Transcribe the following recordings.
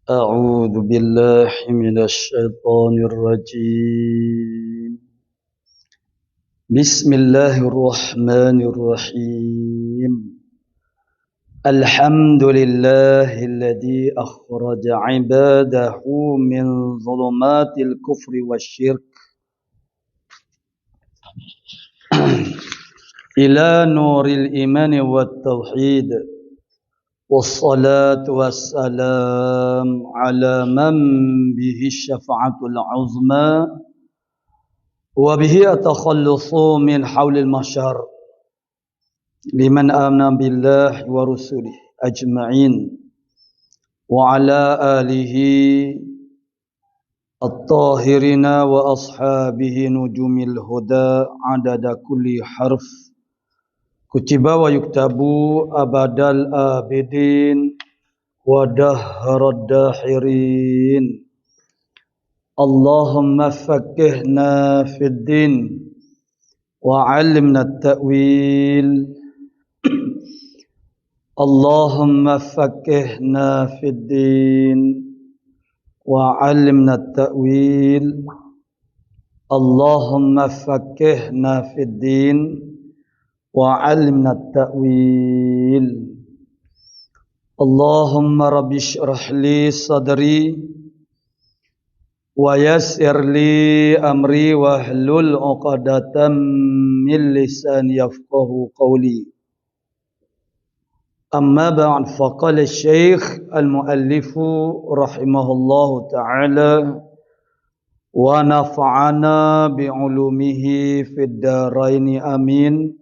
أعوذ بالله من الشيطان الرجيم بسم الله الرحمن الرحيم الحمد لله الذي أخرج عباده من ظلمات الكفر والشرك إلى نور الإيمان والتوحيد والصلاة والسلام على من به الشفاعة العظمى وبه التخلص من حول المحشر لمن آمن بالله ورسله أجمعين وعلى آله الطاهرين وأصحابه نجوم الهدى عدد كل حرف كتب ويكتب أبد الآبدين ودهر الداحرين اللهم فقهنا في الدين وعلمنا التأويل اللهم فقهنا في الدين وعلمنا التأويل اللهم فقهنا في الدين وعلمنا التأويل اللهم رب اشرح لي صدري ويسر لي أمري واحلل عقدة من لساني يفقهوا قولي أما بعد فقال الشيخ المؤلف رحمه الله تعالى ونفعنا بعلومه في الدارين آمين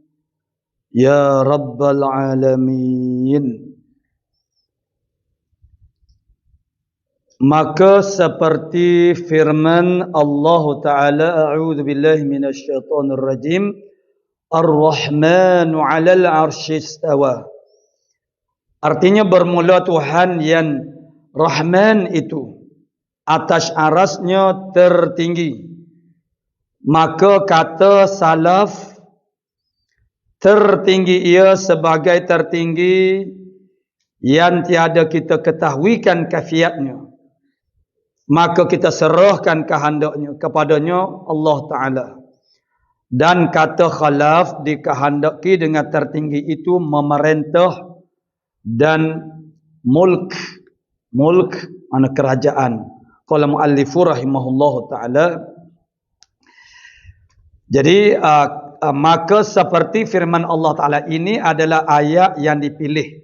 يا رب العالمين. Maka seperti firman Allah Ta'ala, a'udzu billahi minasyaitonir rajim, Ar-Rahmanu 'alal 'arsy istawa. Artinya bermula Tuhan yang Rahman itu atas arasnya tertinggi. Maka kata salaf, tertinggi ia sebagai tertinggi yang tiada kita ketahuikan kafiatnya. Maka kita serahkan kehendaknya kepadanya Allah Ta'ala. Dan kata khalaf dikehendaki dengan tertinggi itu memerintah dan mulk mana kerajaan. Qala muallifu rahimahullahu ta'ala. Jadi maka seperti firman Allah Ta'ala ini adalah ayat yang dipilih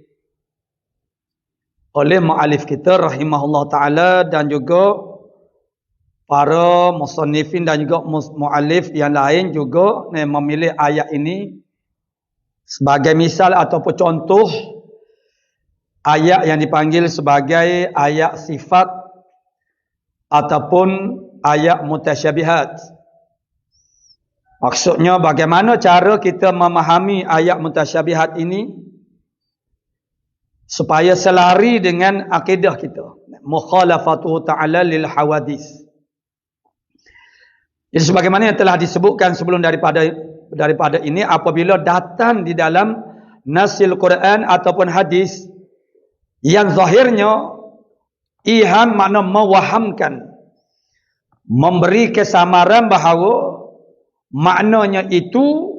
oleh mu'alif kita rahimahullah ta'ala dan juga para musannifin dan juga mu'alif yang lain juga memilih ayat ini sebagai misal ataupun contoh ayat yang dipanggil sebagai ayat sifat ataupun ayat mutasyabihat. Maksudnya bagaimana cara kita memahami ayat mutasyabihat ini supaya selari dengan akidah kita, mukhalafatuhu ta'ala lil hawadis. Jadi sebagaimana yang telah disebutkan sebelum daripada ini, apabila datang di dalam nasil Quran ataupun hadis yang zahirnya iham makna mewahamkan, memberi kesamaran bahawa maknanya itu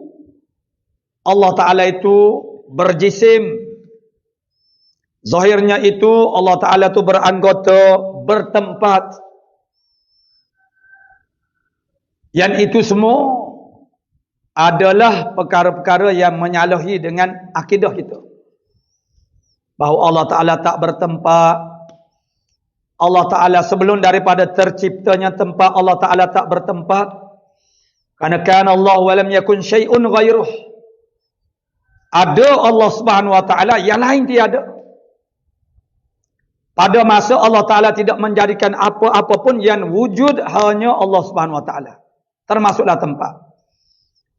Allah Ta'ala itu berjisim. Zahirnya itu Allah Ta'ala itu beranggota, bertempat. Yang itu semua adalah perkara-perkara yang menyalahi dengan akidah kita. Bahawa Allah Ta'ala tak bertempat. Allah Ta'ala sebelum daripada terciptanya tempat, Allah Ta'ala tak bertempat. Karena kana Allah wa lam yakun syai'un ghairuh. Ada Allah Subhanahu wa Ta'ala, yang lain tiada. Pada masa Allah Ta'ala tidak menjadikan apa-apa pun yang wujud hanya Allah Subhanahu Wa Ta'ala. Termasuklah tempat.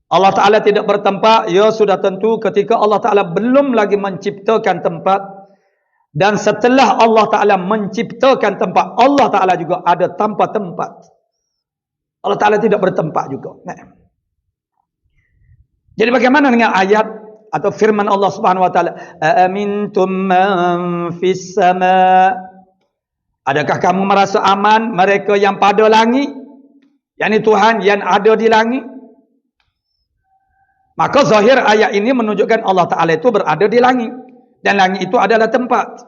Allah Ta'ala tidak bertempat, ya sudah tentu ketika Allah Ta'ala belum lagi menciptakan tempat. Dan setelah Allah Ta'ala menciptakan tempat, Allah Ta'ala juga ada tanpa tempat. Allah Ta'ala tidak bertempat juga. Jadi bagaimana dengan ayat atau firman Allah Subhanahu wa taala, "Amintum man fis sama?" Adakah kamu merasa aman mereka yang pada langit, yakni Tuhan yang ada di langit? Maka zahir ayat ini menunjukkan Allah Ta'ala itu berada di langit, dan langit itu adalah tempat.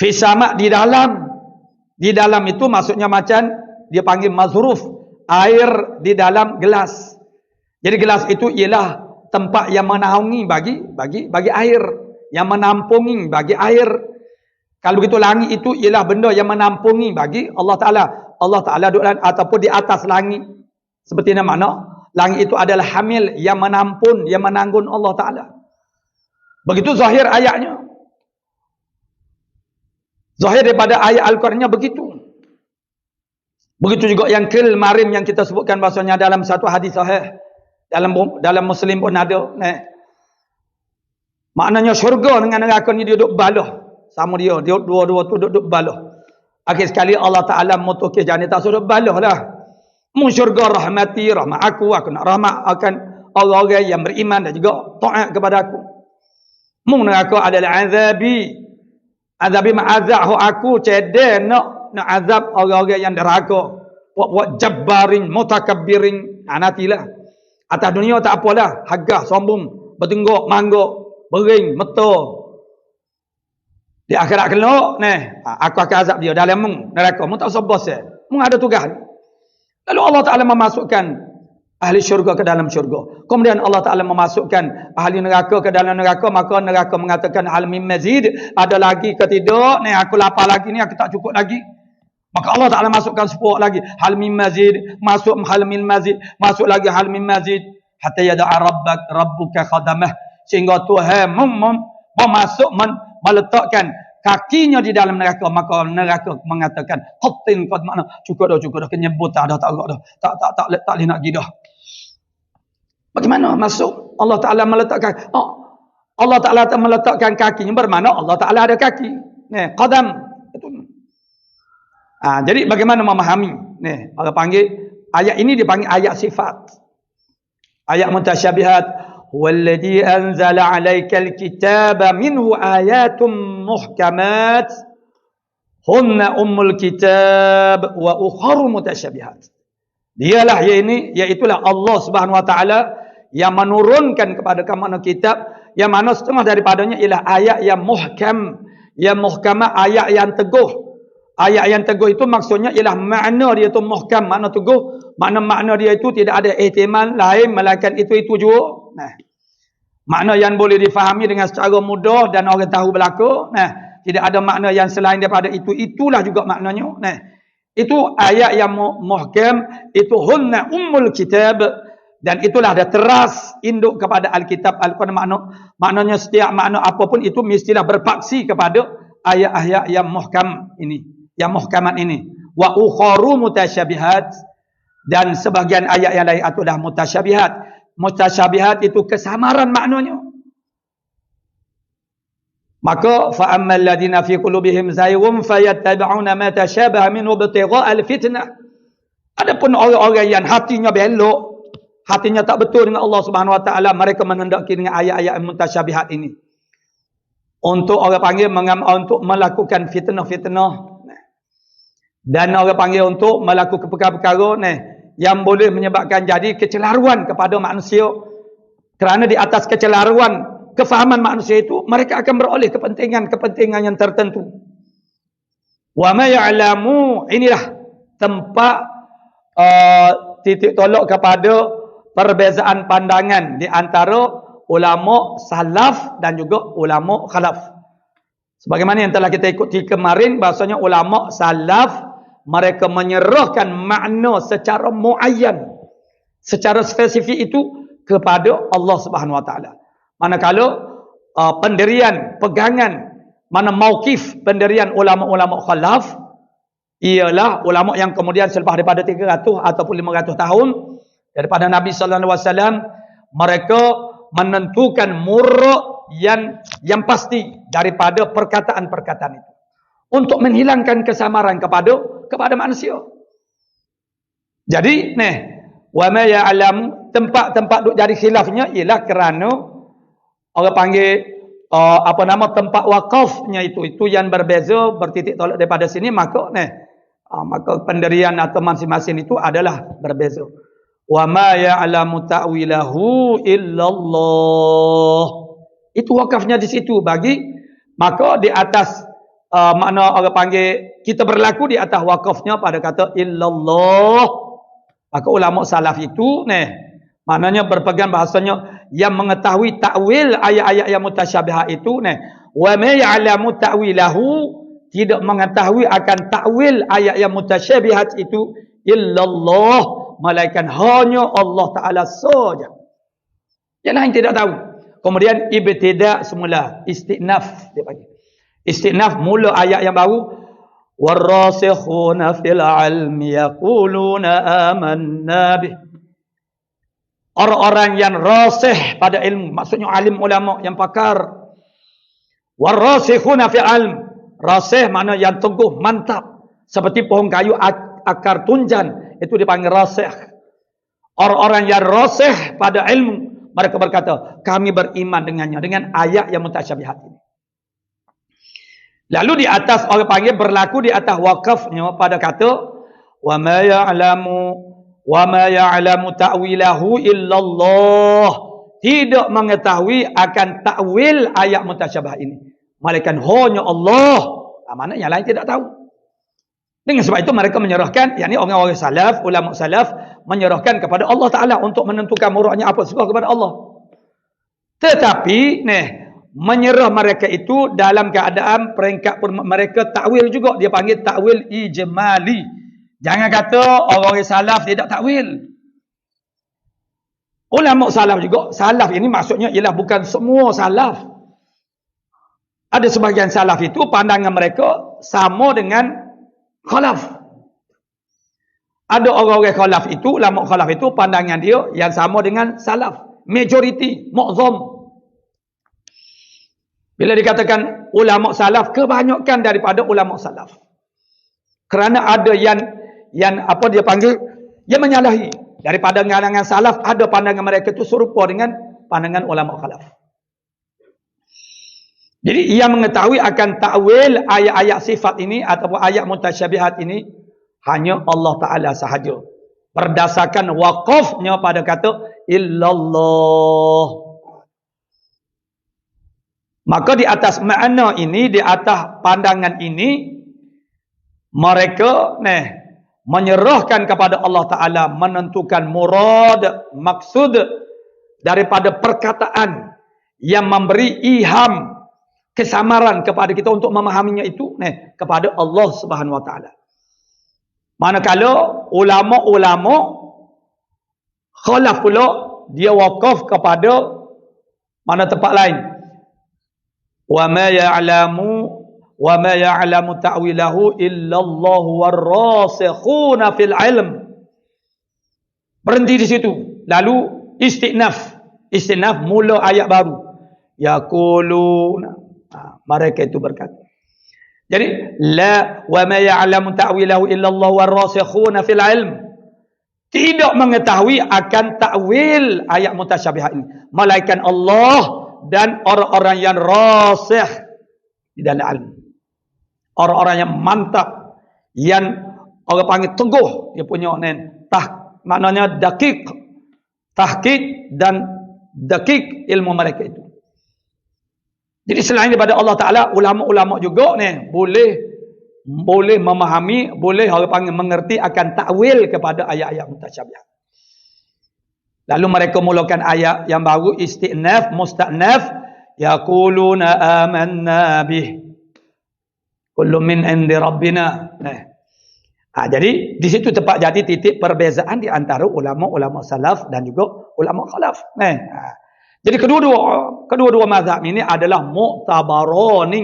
Fi sama' di dalam itu maksudnya macam dia panggil mazruf, air di dalam gelas. Jadi gelas itu ialah tempat yang menaungi bagi air, yang menampungi bagi air. Kalau begitu langit itu ialah benda yang menampungi bagi Allah Ta'ala. Allah Ta'ala duduk ataupun di atas langit. Seperti mana langit itu adalah hamil yang menampun, yang menanggung Allah Ta'ala. Begitu zahir ayatnya. Zahir daripada ayat Al-Qurannya begitu. Begitu juga yang kemarin yang kita sebutkan bahasanya dalam satu hadis sahih. Dalam Muslim pun ada. Maknanya syurga dengan neraka ni dia duduk balah. Sama dia dua-dua tu duduk balah. Akhir sekali Allah Ta'ala mutukis jangan tak suruh balah lah. Mu syurga rahmati, rahmat aku nak rahmat akan orang-orang yang beriman dan juga taat kepada aku. Mu neraka adalah azabi ma'azab aku cedek nak azab orang-orang yang deraka. Buat jabbarin, mutakabbirin. Nantilah. Atas dunia tak apalah. Hagah, sombong, bertenggok, manggok, bering, meto. Di akhirat kelak, aku akan azab dia dalam neraka. Mu tak usah bos mu ada tugas. Lalu Allah Ta'ala memasukkan ahli syurga ke dalam syurga. Kemudian Allah Ta'ala memasukkan ahli neraka ke dalam neraka. Maka neraka mengatakan hal min mazid. Ada lagi ke tidak? Aku lapar lagi ni, aku tak cukup lagi. Maka Allah Ta'ala masukkan sepuluh lagi. Hal min mazid. Masuk hal min mazid. Masuk lagi hal min mazid. Hatta yada'a rabbuka khadamah. Sehingga Tuhan memasuk meletakkan kakinya di dalam neraka. Maka neraka mengatakan qatin qad makna cukup dah kenyebut dah tak boleh nak pergi dah. Bagaimana masuk? Allah Ta'ala meletakkan Allah Ta'ala meletakkan kakinya bermakna Allah Ta'ala ada kaki. Qadam itu. Jadi bagaimana memahami? Allah panggil ayat ini dipanggil ayat sifat. Ayat mutasyabihat. Walladhi anzala 'alaikal kitaba minhu ayatun muhkamat hunna ummul kitab wa ukharu mutasyabihat. Dialah iaitulah Allah Subhanahu wa taala yang menurunkan kepada kamu kitab yang mana setengah daripadanya ialah ayat yang muhkam, yang muhkamah, ayat yang teguh. Ayat yang teguh itu maksudnya ialah makna dia itu muhkam, makna teguh, makna dia itu tidak ada ihtimal lain melainkan itu juga. Makna yang boleh difahami dengan secara mudah dan orang tahu berlaku. Tidak ada makna yang selain daripada itu. Itulah juga maknanya. Itu ayat yang muhkam, itu hunna ummul kitab, dan itulah dah teras induk kepada Alkitab Al-Quran. Maknanya setiap makna apapun itu mestilah berpaksi kepada ayat-ayat yang muhkam ini, yang muhkamat ini. Wa ukharu mutasyabihat, dan sebahagian ayat yang lain itu dah mutasyabihat. Mutasyabihat itu kesamaran maknanya. Maka fa ammal ladina fi qulubihim zayghun fayattabi'una ma tashabaha minhu ibtigha'al fitnah. Adapun orang-orang yang hatinya belok, hatinya tak betul dengan Allah Subhanahu wa taala, mereka menhendaki dengan ayat-ayat mutasyabihat ini. Untuk orang panggil untuk melakukan fitnah-fitnah. Dan orang panggil untuk melakukan perkara-perkara yang boleh menyebabkan jadi kecelaruan kepada manusia. Kerana di atas kecelaruan kefahaman manusia itu, mereka akan beroleh kepentingan yang tertentu. Wa ma ya'lamu, inilah tempat titik tolak kepada perbezaan pandangan di antara ulama salaf dan juga ulama khalaf. Sebagaimana yang telah kita ikuti kemarin, bahasanya ulama salaf mereka menyerahkan makna secara muayyan, secara spesifik itu kepada Allah Subhanahu wa taala. Manakala pendirian, pegangan, mana mauqif pendirian ulama-ulama khalaf ialah ulama yang kemudian selepas daripada 300 ataupun 500 tahun daripada Nabi sallallahu alaihi wasallam, mereka menentukan murad yang pasti daripada perkataan-perkataan itu untuk menghilangkan kesamaran kepada manusia. Jadi wa ma ya'lam, tempat-tempat duk jadi khilafnya ialah kerana orang panggil apa nama tempat wakafnya itu yang berbeza bertitik tolak daripada sini, maka maka pendirian atau masing-masing itu adalah berbeza. Wa ma ya'lamu ta'wilahu illallah. Itu wakafnya di situ bagi, maka di atas makna orang panggil kita berlaku di atas wakafnya pada kata illallah. Maka ulama salaf itu maknanya berpegang bahasanya yang mengetahui takwil ayat-ayat yang mutasyabihat itu wa ma ya'lamu ta'wilahu, tidak mengetahui akan takwil ayat yang mutasyabihat itu illallah, malaikat hanya Allah Taala saja. Yang lain tidak tahu. Kemudian ibtida semula, istinaf dia panggil. Istinaf mula ayat yang baru, warasikhuna fil ilmi yaquluna amanna bih. Orang-orang yang rasih pada ilmu, maksudnya alim ulama yang pakar. Warasikhuna fil ilm, rasih makna yang teguh, mantap, seperti pohon kayu akar tunjan, itu dipanggil rasih. Orang-orang yang rasih pada ilmu, mereka berkata, kami beriman dengannya, dengan ayat yang mutasyabihat ini. Lalu di atas orang panggil berlaku di atas wakafnya pada kata wa ma ya'lamu ta'wilahu illallah, tidak mengetahui akan takwil ayat mutasyabih ini malaikat hanya Allah. Mana yang lain tidak tahu. Dengan sebab itu mereka menyerahkan, yakni orang-orang salaf, ulama salaf menyerahkan kepada Allah Taala untuk menentukan muradnya apa suka kepada Allah. Tetapi menyerah mereka itu dalam keadaan peringkat mereka takwil juga, dia panggil takwil ijmali. Jangan kata orang salaf tidak takwil. Ulama salaf juga, salaf ini maksudnya ialah bukan semua salaf. Ada sebahagian salaf itu pandangan mereka sama dengan khalaf. Ada orang-orang khalaf itu, ulama khalaf itu pandangan dia yang sama dengan salaf. Majority, mu'zam. Bila dikatakan ulama salaf, kebanyakan daripada ulama salaf. Kerana ada yang apa dia panggil, yang menyalahi. Daripada pandangan salaf, ada pandangan mereka itu serupa dengan pandangan ulama khalaf. Jadi ia mengetahui akan takwil ayat-ayat sifat ini ataupun ayat mutasyabihat ini hanya Allah Ta'ala sahaja. Berdasarkan waqafnya pada kata illallah. Maka di atas makna ini, di atas pandangan ini, mereka menyerahkan kepada Allah Ta'ala menentukan murad, maksud daripada perkataan yang memberi ilham, kesamaran kepada kita untuk memahaminya itu kepada Allah Subhanahu Wa Ta'ala. Manakala ulama-ulama khalaf pula dia wakaf kepada mana tempat lain. Wa ma ya'lamu ta'wilahu illallahu warrasikhuna fil ilm. Berhenti di situ. Lalu istinaf mula ayat baru. Yaquluna, mereka itu berkata. Jadi wa ma ya'lamu ta'wilahu illallahu warrasikhuna fil ilm. Tidak mengetahui akan takwil ayat mutasyabihat ini malaikat Allah dan orang-orang yang rasih di dalam ilmu. Orang-orang yang mantap, yang orang panggil teguh, dia punya maknanya dakik, tahqiq dan dakik ilmu mereka itu. Jadi selain daripada Allah Ta'ala, ulama-ulama juga boleh memahami, boleh orang panggil mengerti akan takwil kepada ayat-ayat mutasyabihat. Lalu mereka mulakan ayat yang baru, istinaf, musta'naf, yaquluna amanna bih kullu min indi rabbina. Jadi di situ tempat jadi titik perbezaan di antara ulama-ulama salaf dan juga ulama khalaf. Jadi kedua-dua mazhab ini adalah mu'tabarani,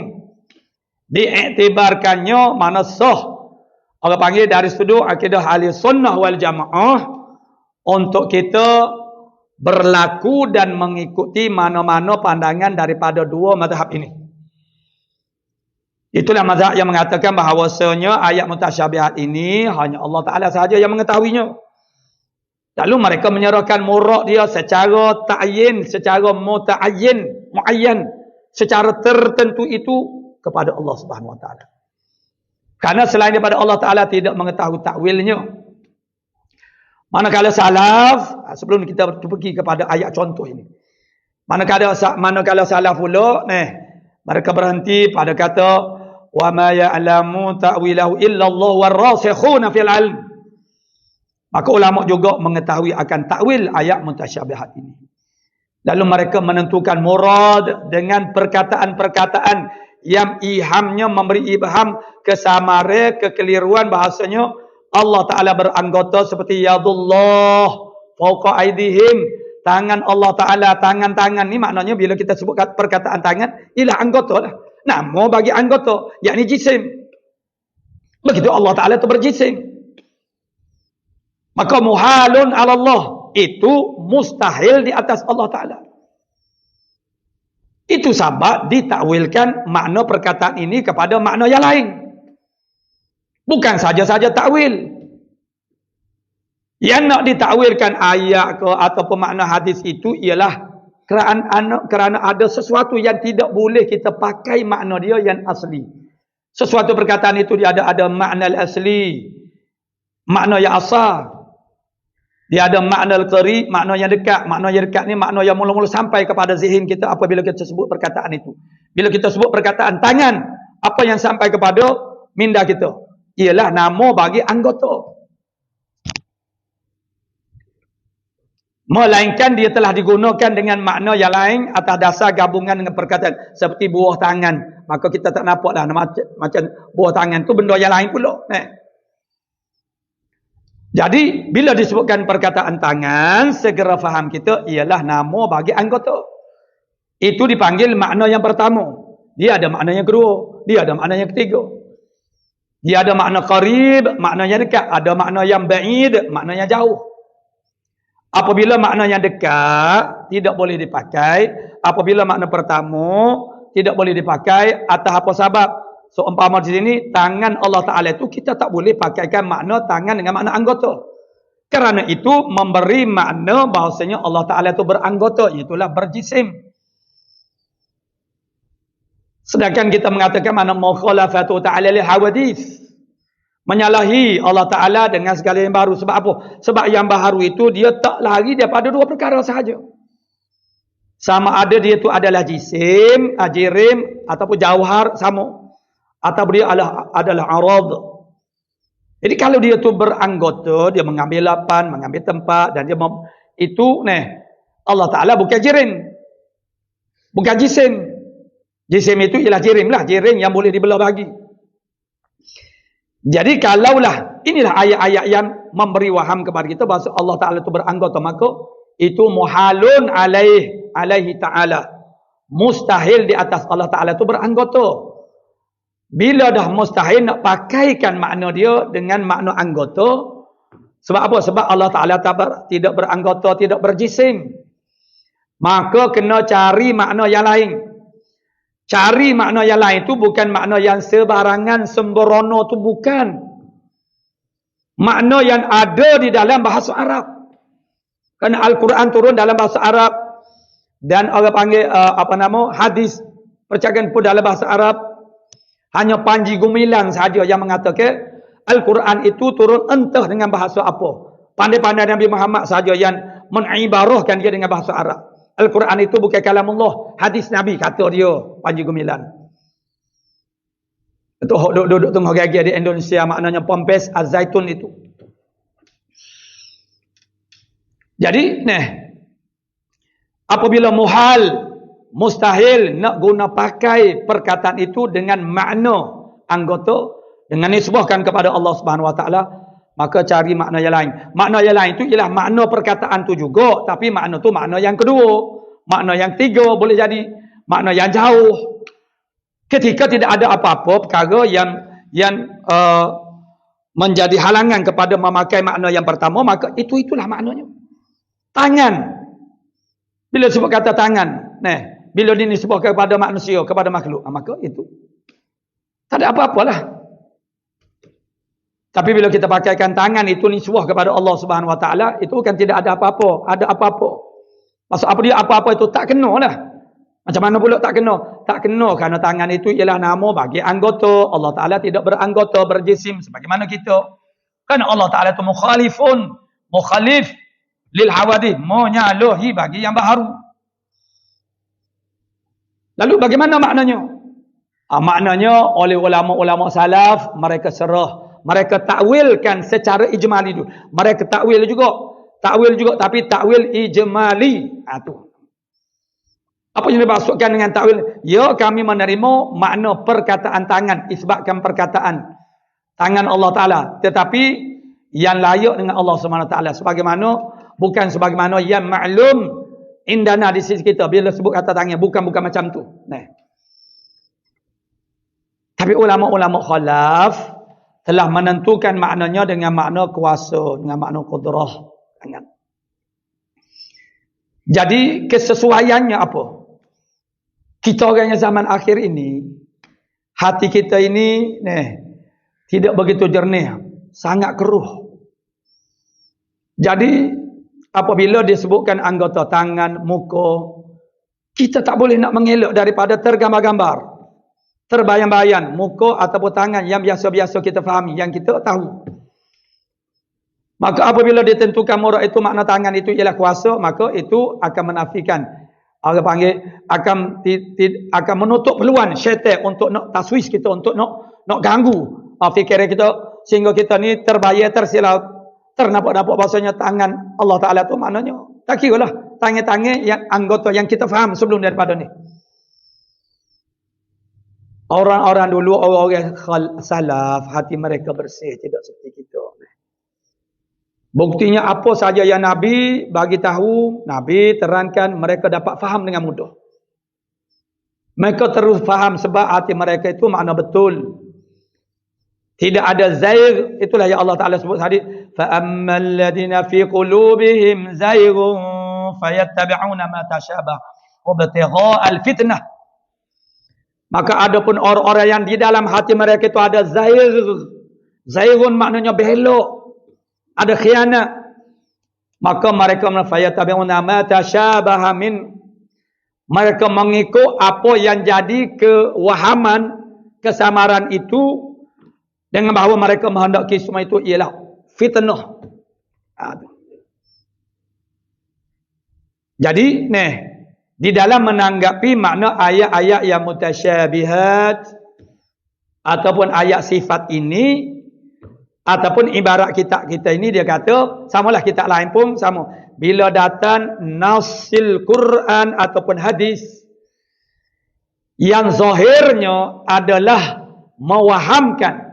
diiktibarkannya mana sah. Orang panggil dari sudut akidah ahli sunnah wal jamaah untuk kita berlaku dan mengikuti mana-mana pandangan daripada dua mazhab ini. Itulah mazhab yang mengatakan bahawasanya ayat mutasyabihat ini hanya Allah Ta'ala sahaja yang mengetahuinya. Lalu mereka menyerahkan murad dia secara ta'yin, secara muayyan. secara tertentu itu kepada Allah Subhanahu wa taala. Karena selain daripada Allah Taala tidak mengetahui takwilnya. Manakala salaf, sebelum kita pergi kepada ayat contoh ini. Manakala salaf pula, mereka berhenti pada kata wa ma ya'lamu ta'wilahu illa Allah war-rasikhuna fil 'ilm. Maka ulama juga mengetahui akan takwil ayat mutasyabihat ini. Lalu mereka menentukan murad dengan perkataan-perkataan yang ihamnya memberi ibham kesamare, kekeliruan bahasanya Allah Ta'ala beranggota seperti yadullah fauqa aidihim, tangan Allah Ta'ala, tangan-tangan ni maknanya bila kita sebut perkataan tangan ialah anggota lah. Nama bagi anggota, yakni jisim. Begitu Allah Ta'ala itu berjisim. Maka muhalun ala Allah, itu mustahil di atas Allah Ta'ala. Itu sebab ditakwilkan makna perkataan ini kepada makna yang lain. Bukan saja-saja takwil. Yang nak ditakwilkan ayat ke ataupun makna hadis itu ialah kerana ada sesuatu yang tidak boleh kita pakai makna dia yang asli. Sesuatu perkataan itu dia ada makna asli, makna yang asal. Dia ada makna al-qarib, makna yang dekat. Makna yang dekat ni makna yang mula-mula sampai kepada zihin kita apabila kita sebut perkataan itu. Bila kita sebut perkataan tangan, apa yang sampai kepada minda kita? Ialah nama bagi anggota. Melainkan dia telah digunakan dengan makna yang lain atas dasar gabungan dengan perkataan. Seperti buah tangan. Maka kita tak nampak dah macam buah tangan tu benda yang lain pula. Jadi, bila disebutkan perkataan tangan, segera faham kita ialah nama bagi anggota. Itu dipanggil makna yang pertama. Dia ada makna yang kedua. Dia ada makna yang ketiga. Dia ada makna qarib, makna yang dekat. Ada makna yang ba'id, makna yang jauh. Apabila makna yang dekat, tidak boleh dipakai. Apabila makna pertama, tidak boleh dipakai. Atas apa sebab? So, umpama di sini, tangan Allah Ta'ala itu kita tak boleh pakaikan makna tangan dengan makna anggota. Kerana itu memberi makna bahawasanya Allah Ta'ala itu beranggota, itulah berjisim. Sedangkan kita mengatakan makna mukhalafatu ta'ala li hawadith. Menyalahi Allah Ta'ala dengan segala yang baru. Sebab apa? Sebab yang baru itu dia tak lari daripada dua perkara sahaja. Sama ada dia itu adalah jisim, jirim, ataupun jauhar, sama. Atau dia adalah arad. Jadi kalau dia tu beranggota, dia mengambil lapan, mengambil tempat dan dia itu Allah Taala bukan jirim. Bukan jisim. Jisim itu ialah jirim lah, jirim yang boleh dibelah bagi. Jadi kalaulah inilah ayat-ayat yang memberi waham kepada kita bahawa Allah Taala itu beranggota, maka itu muhalun alaihi ta'ala. Mustahil di atas Allah Taala itu beranggota. Bila dah mustahil nak pakaikan makna dia dengan makna anggota. Sebab apa? Sebab Allah Ta'ala tidak beranggota, tidak berjisim. Maka kena cari makna yang lain. Cari makna yang lain itu bukan makna yang sebarangan, sembrono tu bukan. Makna yang ada di dalam bahasa Arab. Kerana Al-Quran turun dalam bahasa Arab. Dan orang panggil hadis percakapan pun dalam bahasa Arab. Hanya Panji Gumilang sahaja yang mengatakan Al-Quran itu turun entah dengan bahasa apa. Pandai-pandai Nabi Muhammad sahaja yang mengibarahkan dia dengan bahasa Arab. Al-Quran itu bukan kalamullah, hadis Nabi, kata dia Panji Gumilang. Itu duduk tengah gagah di Indonesia, maknanya Pompes Az-Zaitun itu. Jadi, apabila muhal, mustahil nak guna pakai perkataan itu dengan makna anggota, dengan nisbahkan kepada Allah Subhanahu Wa Taala, maka cari makna yang lain. Makna yang lain itu ialah makna perkataan tu juga, tapi makna tu makna yang kedua, makna yang ketiga, boleh jadi makna yang jauh. Ketika tidak ada apa-apa perkara yang menjadi halangan kepada memakai makna yang pertama, maka itulah maknanya. Tangan. Bila sebut kata tangan, bila dinisbahkan kepada manusia, kepada makhluk, maka itu tak ada apa-apalah. Tapi bila kita pakaikan tangan itu nisbah kepada Allah Subhanahu Wa Taala, itu kan tidak ada apa-apa. Ada apa-apa. Maksud apa dia apa-apa itu tak kena lah. Macam mana pula tak kena? Tak kena kerana tangan itu ialah nama bagi anggota. Allah Ta'ala tidak beranggota, berjisim sebagaimana kita. Kerana Allah Ta'ala itu mukhalif lil hawadith, menyalahi bagi yang baharu. Lalu bagaimana maknanya? Maknanya oleh ulama-ulama salaf, mereka serah, mereka takwilkan secara ijmali dulu. Mereka takwil juga tapi takwil ijmali. Tu. Apa yang dimaksudkan dengan takwil? Ya, kami menerima makna perkataan tangan, isbatkan perkataan tangan Allah Ta'ala, tetapi yang layak dengan Allah SWT, bukan sebagaimana yang maklum indana di sisi kita bila sebut kata tangan, bukan macam tu. Nah. Tapi ulama-ulama khalaf telah menentukan maknanya dengan makna kuasa, dengan makna qudrah. Jadi kesesuaiannya apa? Kita orang yang zaman akhir ini, hati kita ini tidak begitu jernih, sangat keruh. Jadi apabila disebutkan anggota tangan, muka, kita tak boleh nak mengelak daripada tergambar-gambar, terbayang-bayang muka ataupun tangan yang biasa-biasa kita fahami, yang kita tahu. Maka apabila ditentukan murad itu makna tangan itu ialah kuasa, maka itu akan menafikan, orang panggil akan menutup peluang syaitan untuk nak taswis kita, untuk nak ganggu fikiran kita, sehingga kita ni terbayar, tersilap, ternampak-nampak bahasanya tangan Allah Ta'ala tu maknanya tak kira lah tangan-tangan yang anggota yang kita faham sebelum daripada ni. Orang-orang dulu, orang-orang salaf, hati mereka bersih, tidak seperti kita. Buktinya apa saja yang Nabi bagi tahu, Nabi terangkan, mereka dapat faham dengan mudah. Mereka terus faham sebab hati mereka itu makna betul. Tidak ada zair. Itulah yang Allah Ta'ala sebut hadis, فَأَمَّا الَّذِينَ فِي قُلُوبِهِمْ زَيْغٌ فَيَتَّبِعُونَ مَا تَشَابَهَ وَابْتِغَاءَ الْفِتْنَةِ. Maka adapun orang-orang yang di dalam hati mereka itu ada zair. Zairun maknanya belok, ada khianat. Maka mereka فَيَتَّبِعُونَ مَا تَشَابَهَ مِنْ, mereka mengikut apa yang jadi kewahaman, kesamaran itu, dengan bahawa mereka menghendaki semua itu ialah fitnah. Jadi di dalam menanggapi makna ayat-ayat yang mutasyabihat ataupun ayat sifat ini, ataupun ibarat kitab kita ini, dia kata samalah kitab lain pun sama. Bila datang nasil Quran ataupun hadis yang zahirnya adalah mewahamkan,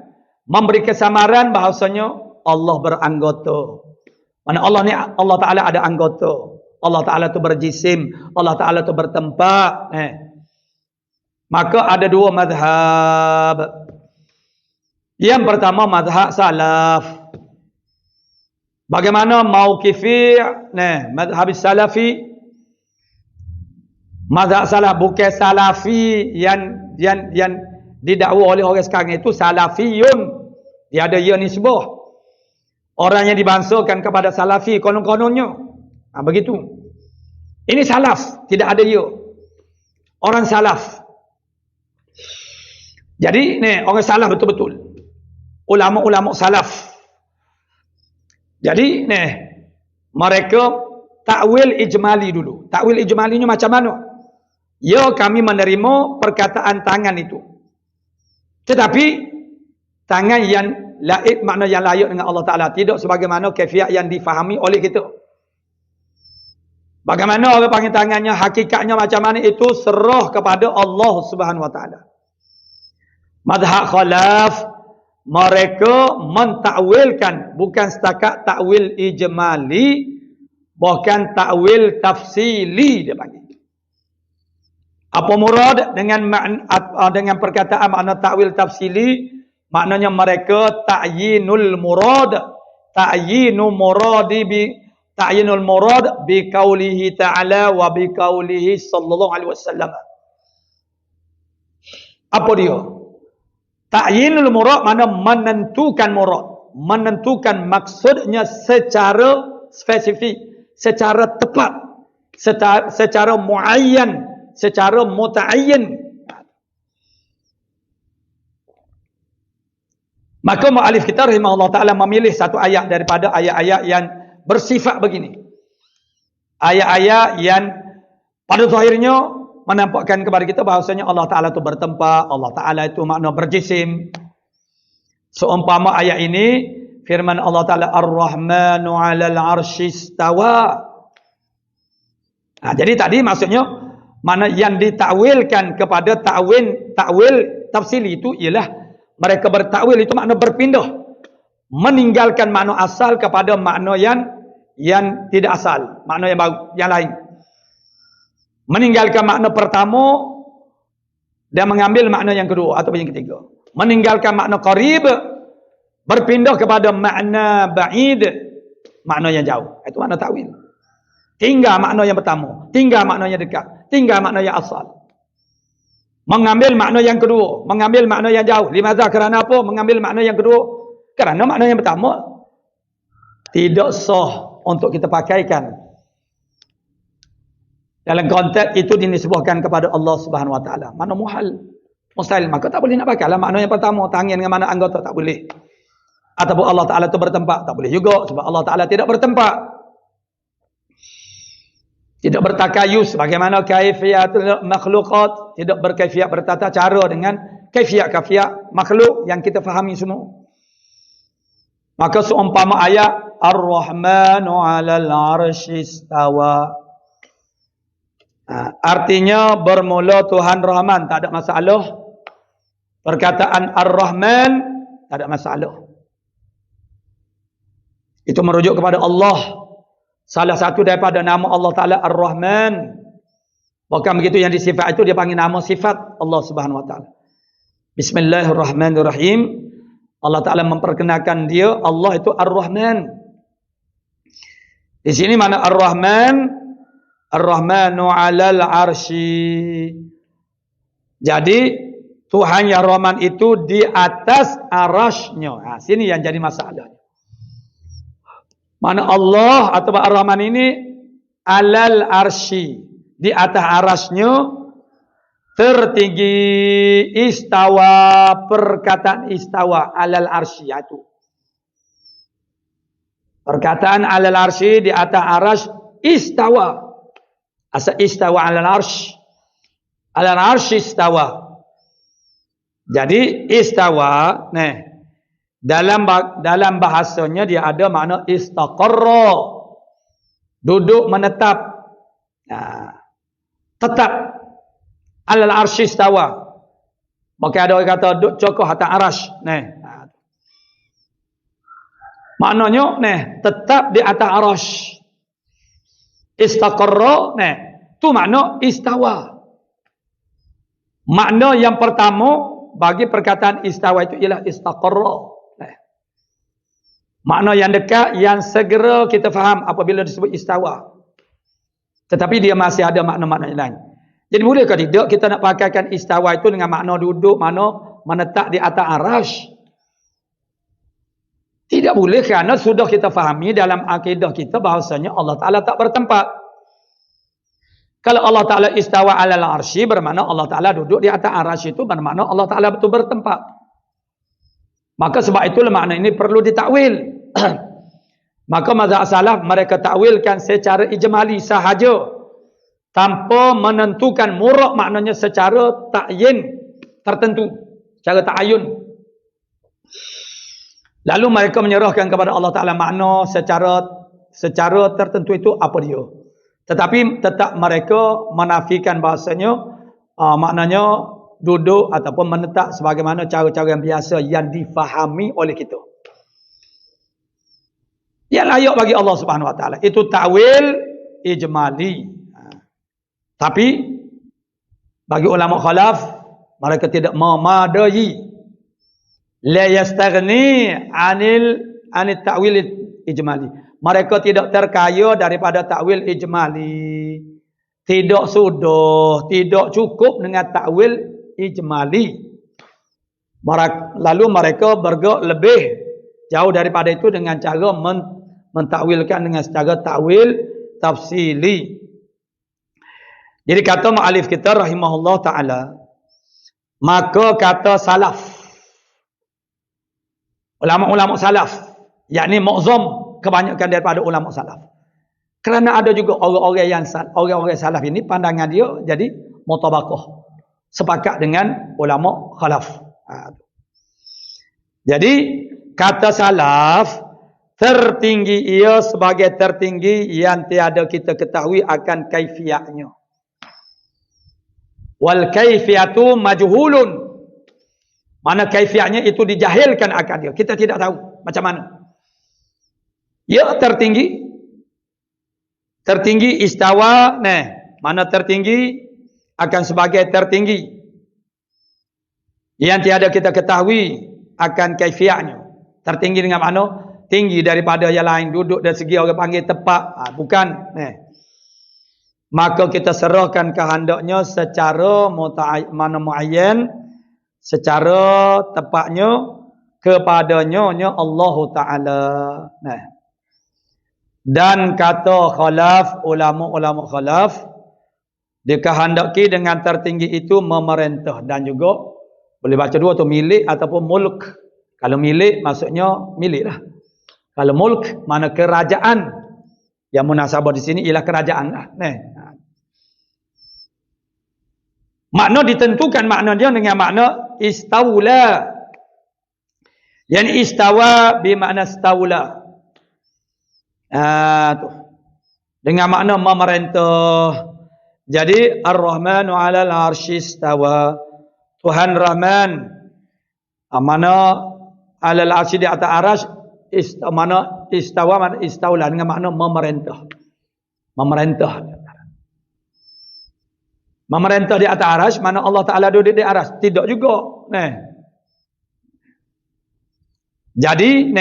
memberi kesamaran bahasanya Allah beranggota. Mana Allah ni, Allah Ta'ala ada anggota. Allah Ta'ala tu berjisim, Allah Ta'ala tu bertempat. Maka ada dua mazhab. Yang pertama mazhab salaf. Bagaimana mauqifi, mazhab salafi. Mazhab salaf, bukan salafi yang didakwa oleh orang sekarang itu salafiyun. Dia ada ya nisbah. Orang yang dibangsakan kepada salafi konon-kononnya. Begitu. Ini salaf, tidak ada ya. Orang salaf. Jadi orang salaf betul-betul. Ulama-ulama salaf. Jadi mereka takwil ijmali dulu. Takwil ijmalinya macam mana? Ya, kami menerima perkataan tangan itu. Tetapi tangan yang laik, makna yang layak dengan Allah Ta'ala, tidak sebagaimana kaifiat yang difahami oleh kita. Bagaimana orang panggil tangannya, hakikatnya macam mana, itu serah kepada Allah Subhanahu Wa Ta'ala. Mazhab khalaf, mereka mentakwilkan, bukan setakat takwil ijmali, bahkan takwil tafsili dia panggil. Apa murad dengan perkataan makna takwil tafsili? Maknanya mereka ta'yinul murad, ta'yinul murad bi qaulihi ta'ala wa bi qaulihi sallallahu alaihi wasallam. Apa dia? Ta'yinul murad makna menentukan murad, menentukan maksudnya secara spesifik, secara tepat, secara muayyan, secara muta'ayyin. Maka mu'alif kita rahimahullah ta'ala memilih satu ayat daripada ayat-ayat yang bersifat begini. Ayat-ayat yang pada zahirnya menampakkan kepada kita bahawasanya Allah Ta'ala itu bertempat, Allah Ta'ala itu makna berjisim. Seumpama ayat ini, firman Allah Ta'ala, Ar-Rahmanu 'alal 'arsy istawa. Nah, jadi tadi maksudnya, mana yang ditakwilkan kepada takwil tafsili itu ialah mereka bertakwil itu makna berpindah, meninggalkan makna asal kepada makna yang tidak asal, makna yang baru, yang lain. Meninggalkan makna pertama dan mengambil makna yang kedua atau yang ketiga. Meninggalkan makna qarib, berpindah kepada makna ba'id, makna yang jauh. Itu makna takwil. Tinggal makna yang pertama, tinggal makna yang dekat, tinggal makna yang asal. Mengambil makna yang kedua, mengambil makna yang jauh. Limaza, kerana apa? Mengambil makna yang kedua. Kerana makna yang pertama tidak sah untuk kita pakaikan. Dalam konteks itu dinisbahkan kepada Allah Subhanahu Wa Taala. Makna muhal, mustahil. Maka tak boleh nak pakailah makna yang pertama, tangan dengan mana anggota, tak boleh. Ataupun Allah Taala itu bertempat, tak boleh juga sebab Allah Taala tidak bertempat. Tidak bertakayus bagaimana kaifiatul makhluqat, tidak berkaifiat bertata cara dengan kaifiat-kaifiat makhluk yang kita fahami semua. Maka seumpama ayat Ar-Rahmanu 'alal 'arsy istawa. Artinya bermula Tuhan Rahman, tak ada masalah. Perkataan Ar-Rahman tak ada masalah. Itu merujuk kepada Allah. Salah satu daripada nama Allah Ta'ala Ar-Rahman. Bukan begitu, yang disifat itu dia panggil nama sifat Allah Subhanahu Wa Ta'ala. Bismillahirrahmanirrahim. Allah Ta'ala memperkenalkan dia, Allah itu Ar-Rahman. Di sini mana Ar-Rahman? Ar-Rahmanu 'alal 'arsy. Jadi Tuhan yang Rahman itu di atas arasy-Nya. Sini yang jadi masalah. Mana Allah atau Ar-Rahman ini 'alal 'arsy, di atas arasy-Nya, tertinggi. Istawa, perkataan istawa 'alal 'arsy itu. Perkataan 'alal 'arsy, di atas arasy, istawa. Asa istawa 'alal 'arsy. 'Alal 'arsy istawa. Jadi istawa, dalam bahasanya dia ada makna istaqarra, duduk menetap. Tetap. 'Alal 'arsy istawa. Maka ada orang kata duduk cokoh atas arasy. Maknanya tetap di atas arasy. Istaqarra, tu makna istawa. Makna yang pertama bagi perkataan istawa itu ialah istaqarra. Makna yang dekat, yang segera kita faham apabila disebut istawa. Tetapi dia masih ada makna-makna yang lain. Jadi bolehkah tidak kita nak pakaikan istawa itu dengan makna duduk, makna menetap di atas arasy? Tidak boleh, kerana sudah kita fahami dalam akidah kita bahawasanya Allah Ta'ala tak bertempat. Kalau Allah Ta'ala istawa 'alal 'arsy, bermakna Allah Ta'ala duduk di atas arasy, itu bermakna Allah Ta'ala betul bertempat. Maka sebab itulah makna ini perlu ditakwil. Maka mazhab salaf mereka takwilkan secara ijmali sahaja, tanpa menentukan murak maknanya secara ta'yin tertentu, secara ta'ayun. Lalu mereka menyerahkan kepada Allah Ta'ala makna secara tertentu itu apa dia. Tetapi tetap mereka menafikan bahasanya maknanya duduk ataupun menetap sebagaimana cara-cara yang biasa yang difahami oleh kita. Yang layak bagi Allah Subhanahu Wa Ta'ala. Itu ta'wil ijmali. Tapi bagi ulama khalaf, mereka tidak memadai. La yastaghni anil ta'wil ijmali. Mereka tidak terkaya daripada ta'wil ijmali. Tidak sudah, tidak cukup dengan ta'wil ijmali. Lalu mereka bergerak lebih jauh daripada itu dengan cara mentakwilkan dengan secara ta'wil tafsili. Jadi kata mu'alif kita rahimahullah ta'ala, maka kata salaf, ulama-ulama salaf, yakni mu'zam kebanyakan daripada ulama salaf. Kerana ada juga orang-orang salaf ini pandangan dia jadi mutabaqah, sepakat dengan ulama khalaf. Jadi kata salaf, tertinggi ia sebagai tertinggi yang tiada kita ketahui akan kaifiatnya. Wal kaifiyatu majhulun. Mana kaifiatnya itu dijahilkan akan dia. Kita tidak tahu macam mana. Ya tertinggi. Tertinggi istawa. Mana tertinggi akan sebagai tertinggi. Yang tiada kita ketahui akan kaifiatnya. Tertinggi dengan mana? Tinggi daripada yang lain. Duduk dari segi orang panggil tepat. Bukan. Maka kita serahkan kehendaknya secara muayyan, secara tepatnya kepadanya Allah Ta'ala. Dan kata khalaf, ulama-ulama khalaf, dikehendaki dengan tertinggi itu memerintah. Dan juga boleh baca dua tu, milik ataupun mulk. Kalau milik maksudnya milik lah. Kalau mulk mana kerajaan. Yang munasabah di sini ialah kerajaan lah. Makna ditentukan makna dia dengan makna istawla. Yang istawa bermakna stawla. Dengan makna memerintah. Jadi Ar-Rahmanu 'alal 'arsy istawa. Tuhan Rahman mana 'alal 'arsy di atas arasy, mana istawa mana istawla dengan makna memerintah. Memerintah. Memerintah di atas arasy mana Allah Ta'ala duduk di arasy? Tidak juga. Jadi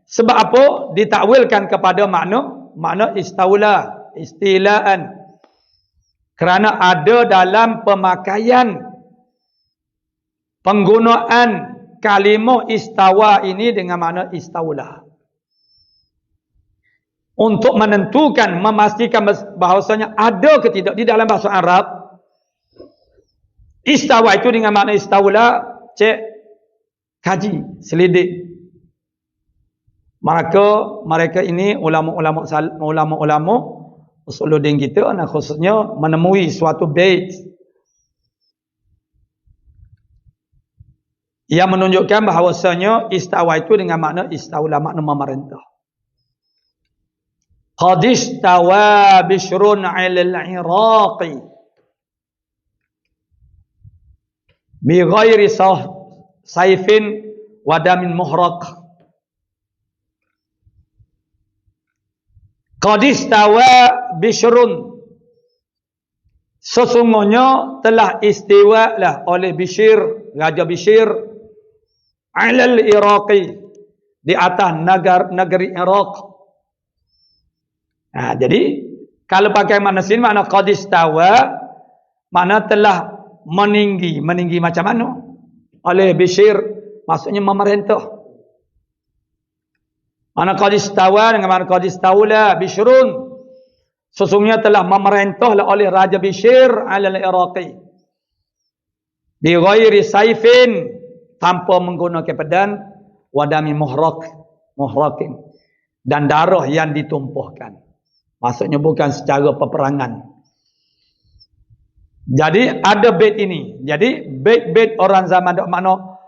sebab apa ditakwilkan kepada makna istawla, istilaan? Kerana ada dalam pemakaian penggunaan kalimah istawa ini dengan makna istawla. Untuk menentukan, memastikan bahawasanya ada ke tidak di dalam bahasa Arab. Istawa itu dengan makna istawla, cek, kaji, selidik. Maka mereka ini ulama-ulama usuluddin kita, khususnya menemui suatu bait yang menunjukkan bahawasanya istawa itu dengan makna istawla, makna memerintah. Qad istawa Bishrun 'alal 'Iraqi bi ghairi sayfin wa damin muhraq. Qad istawa Bishrun, sesungguhnya telah istiwa lah oleh Bishr, Raja Bishr, 'alal Iraqi, di atas negeri Iraq. Jadi kalau pakai makna sini, makna qad istawa, makna telah meninggi macam mana oleh Bishr, maksudnya memerintah. Mana qad istawa dengan mana qad istawla Bishrun, sesungguhnya telah memerintahlah oleh Raja Bishr 'alal Iraqi bi ghairi sayfin, tanpa menggunakan pedang, wadami muhraqin, dan darah yang ditumpahkan. Maksudnya bukan secara peperangan. Jadi ada bait ini. Jadi bait-bait orang zaman makna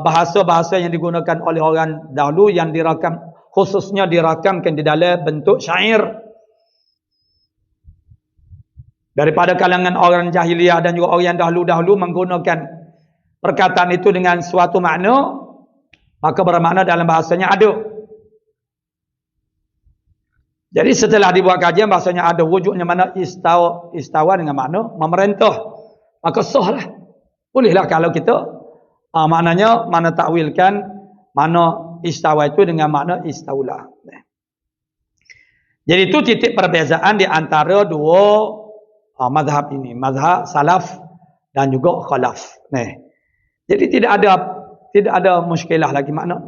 bahasa-bahasa yang digunakan oleh orang dahulu yang dirakam, khususnya dirakamkan di dalam bentuk syair daripada kalangan orang jahiliyah dan juga orang yang dahulu-dahulu menggunakan perkataan itu dengan suatu makna, maka bermakna dalam bahasanya ada. Jadi setelah dibuat kajian bahasanya ada wujudnya mana istawa dengan makna memerintah, maka sahlah. Bolehlah kalau kita maknanya mana takwilkan mana istawa itu dengan makna istawla. Jadi itu titik perbezaan di antara dua mazhab ini, mazhab salaf dan juga khalaf. Jadi tidak ada muskilah lagi makna.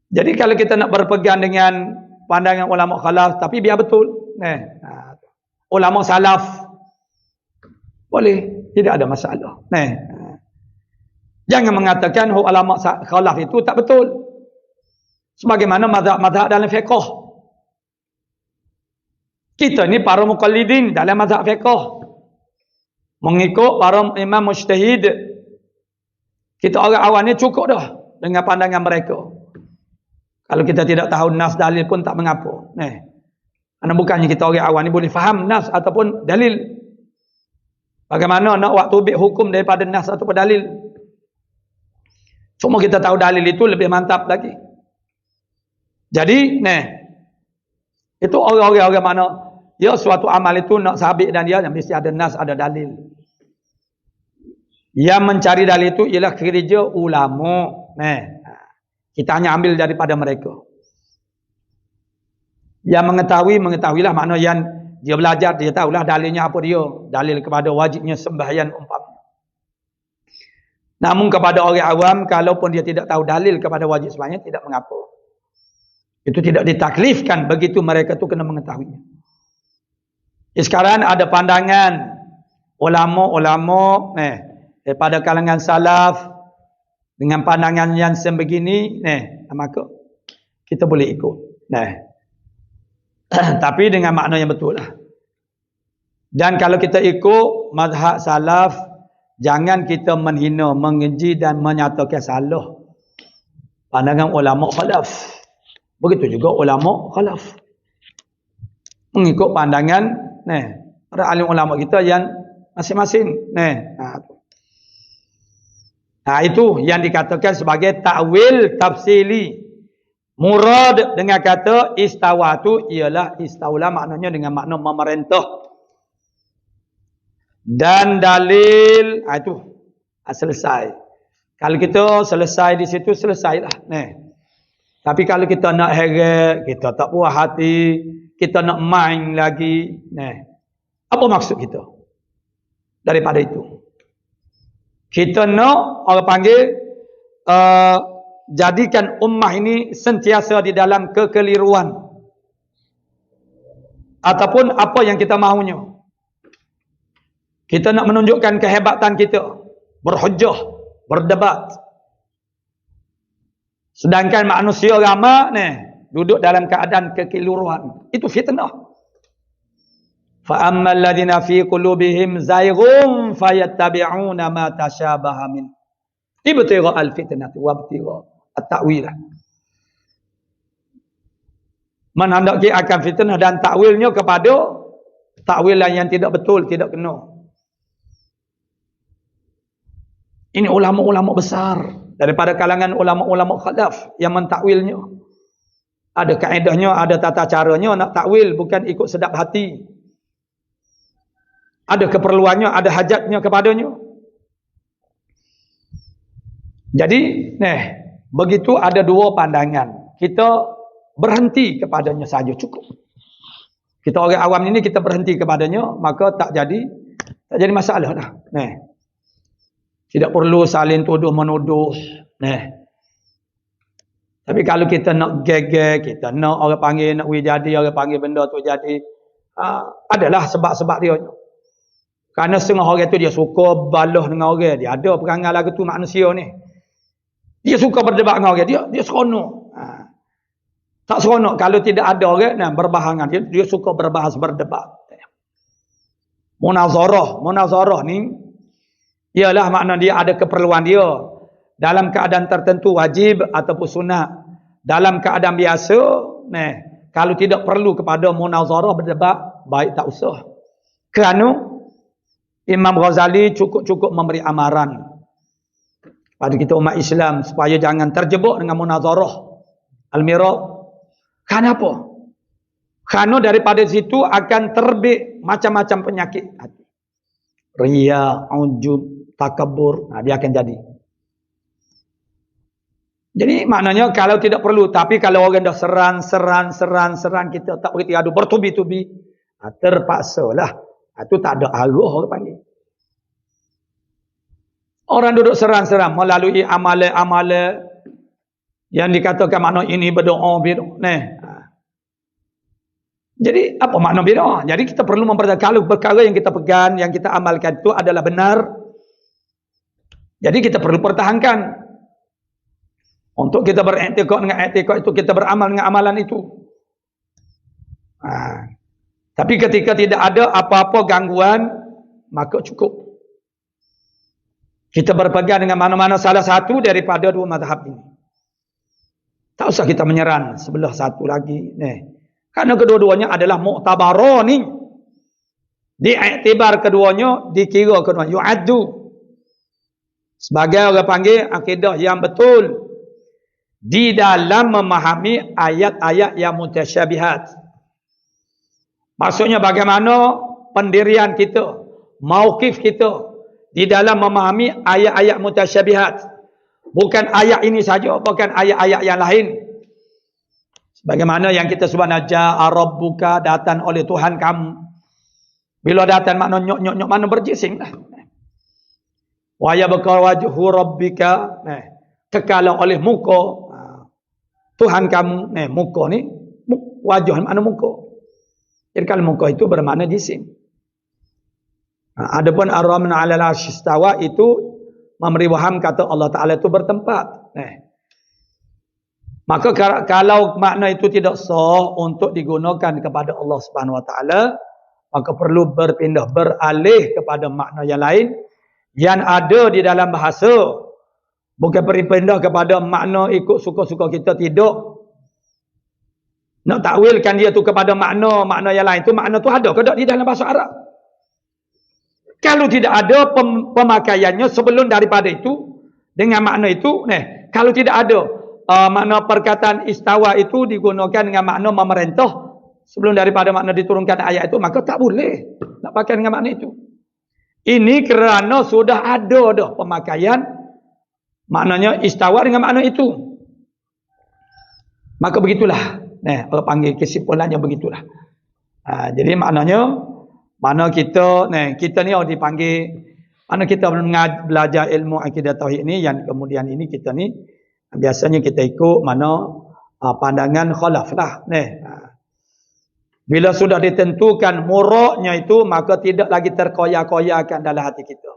Jadi kalau kita nak berpegang dengan pandangan ulama khalaf, tapi biar betul. ulama salaf. Boleh, tidak ada masalah. Jangan mengatakan ulama khalaf itu tak betul. Sebagaimana mazhab-mazhab dalam fiqh. Kita ni para muqallidin dalam mazhab fiqh. Mengikut para imam mujtahid. Kita orang awam ni cukup dah dengan pandangan mereka. Kalau kita tidak tahu nas dalil pun tak mengapa. Karena bukannya kita orang awam ni boleh faham nas ataupun dalil. Bagaimana nak buat tubik hukum daripada nas ataupun dalil. Cuma kita tahu dalil itu lebih mantap lagi. Jadi, itu orang-orang mana ya suatu amal itu nak sabit dan dia mesti ada nas, ada dalil. Yang mencari dalil itu ialah kerja ulama. Kita hanya ambil daripada mereka. Yang mengetahuilah makna yang dia belajar, dia tahulah dalilnya apa dia. Dalil kepada wajibnya sembahyang umpama. Namun kepada orang awam, kalaupun dia tidak tahu dalil kepada wajib sembahyang, tidak mengapa. Itu tidak ditaklifkan, begitu mereka tu kena mengetahuinya. Sekarang ada pandangan ulama-ulama daripada kalangan salaf dengan pandangan yang sebegini, maka kita boleh ikut. Tapi dengan makna yang betul lah. Dan kalau kita ikut mazhab salaf, jangan kita menghina, mengeji dan menyatakan salah pandangan ulama khalaf. Begitu juga ulama khalaf. Mengikut pandangan para alim ulama kita yang masing-masing. Itu yang dikatakan sebagai ta'wil tafsili. Murad dengan kata istawa tu ialah istaula maknanya dengan makna memerintah. Dan dalil itu selesai. Kalau kita selesai di situ, selesailah. Tapi kalau kita nak heret, kita tak puas hati, kita nak main lagi, apa maksud kita daripada itu? Kita nak orang panggil jadikan ummah ini sentiasa di dalam kekeliruan ataupun apa yang kita mahunya. Kita nak menunjukkan kehebatan kita, berhujjah, berdebat. Sedangkan manusia ramai duduk dalam keadaan kekeliruan. Itu fitnah. Fa ammal ladina fi qulubihim zayghun fayattabi'una ma tashabaha min ibtigha al-fitnati wa ibtigha at-ta'wil. Menandaki akan fitnah dan takwilnya kepada takwilan yang tidak betul, tidak kena. Ini ulama-ulama besar daripada kalangan ulama-ulama khalaf yang mentakwilnya. Ada kaedahnya, ada tata caranya nak takwil, bukan ikut sedap hati. Ada keperluannya, ada hajatnya kepadanya. Jadi, begitu ada dua pandangan. Kita berhenti kepadanya saja cukup. Kita orang awam ini kita berhenti kepadanya, maka tak jadi masalah dah. Tidak perlu saling tuduh menuduh. Tapi kalau kita nak geger, kita nak orang panggil nak jadi, orang panggil benda tu jadi, adalah sebab-sebab dia. Kerana setengah orang tu dia suka balah dengan orang. Dia ada perangai lagu tu manusia ni. Dia suka berdebat dengan orang. Dia seronok. Tak seronok kalau tidak ada orang berbahangan. Dia suka berbahas, berdebat. Munazarah ni ialah makna dia ada keperluan dia. Dalam keadaan tertentu wajib ataupun sunat. Dalam keadaan biasa, kalau tidak perlu kepada munazarah berdebat, baik tak usah. Kerana Imam Ghazali cukup-cukup memberi amaran pada kita umat Islam supaya jangan terjebak dengan munazarah al-mira. Kenapa? Kerana daripada situ akan terbit macam-macam penyakit hati. Riya, ujub, takabur, dia akan jadi. Jadi maknanya kalau tidak perlu, tapi kalau orang dah serang, kita tak berhenti adu bertubi-tubi, terpaksalah. Itu tak ada arah orang panggil. Orang duduk serang-serang melalui amalan-amalan yang dikatakan makna ini berdoa. Jadi apa makna bid'ah? Jadi kita perlu memperhatikan kalau perkara yang kita pegang, yang kita amalkan itu adalah benar. Jadi kita perlu pertahankan. Untuk kita beriktikad dengan iktikad itu, kita beramal dengan amalan itu. Tapi ketika tidak ada apa-apa gangguan, maka cukup. Kita berpegang dengan mana-mana salah satu daripada dua mazhab ini. Tak usah kita menyerang sebelah satu lagi. Karena kedua-duanya adalah mu'tabarani. Diiktibar keduanya, dikira keduanya. Yu'addu. Sebagai orang panggil akidah yang betul. Di dalam memahami ayat-ayat yang mutasyabihat. Maksudnya bagaimana pendirian kita, mauqif kita di dalam memahami ayat-ayat mutasyabihat. Bukan ayat ini saja, bukan ayat-ayat yang lain. Bagaimana yang kita sebut ja'a rabbuka, datang oleh Tuhan kamu. Bila datang makna nyok-nyok mana berjising lah. Wa yabqa wajhu rabbika, kekal oleh muka Tuhan kamu. Muka ni wajah makna muka. Jadi kalau muka itu bermakna jisim. Adapun ar-rahman 'alal 'arsy istawa itu memberi waham kata Allah Taala itu bertempat. Maka kalau makna itu tidak sah untuk digunakan kepada Allah Subhanahu Wa Taala, maka perlu beralih kepada makna yang lain yang ada di dalam bahasa. Bukan berpindah kepada makna ikut suka-suka kita, tidak. Nak takwilkan dia tu kepada makna yang lain tu, makna tu ada ke tak di dalam bahasa Arab? Kalau tidak ada pemakaiannya sebelum daripada itu dengan makna itu, kalau tidak ada makna perkataan istawa itu digunakan dengan makna memerintah sebelum daripada makna diturunkan ayat itu, maka tak boleh nak pakai dengan makna itu. Ini kerana sudah ada dah pemakaian maknanya istawa dengan makna itu. Maka begitulah. Orang panggil kesimpulannya begitulah. Jadi maknanya mana kita ni orang dipanggil, mana kita belajar ilmu akidah tauhid ni, yang kemudian ini kita ni biasanya kita ikut mana pandangan khalaf lah. Bila sudah ditentukan muraknya itu, maka tidak lagi terkoyak-koyakan dalam hati kita.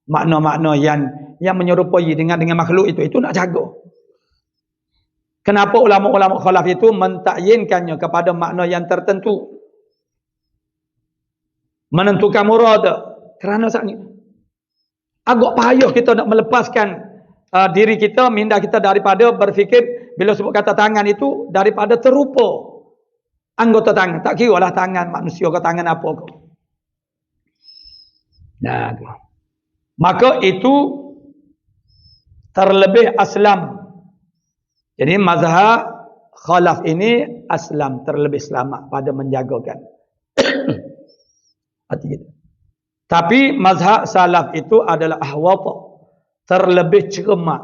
Makna-makna yang menyerupai dengan makhluk itu nak jaga. Kenapa ulama-ulama khalaf itu mentakyinkannya kepada makna yang tertentu? Menentukan murad. Kerana saat ini agak payah kita nak melepaskan diri kita, minda kita daripada berfikir bila sebut kata tangan itu daripada terupa anggota tangan. Tak kira lah tangan manusia ke tangan apa ke. Maka itu terlebih aslam. Jadi mazhab khalaf ini aslam, terlebih selamat pada menjagakan hati kita. Tapi mazhab salaf itu adalah ahwat, terlebih cermat.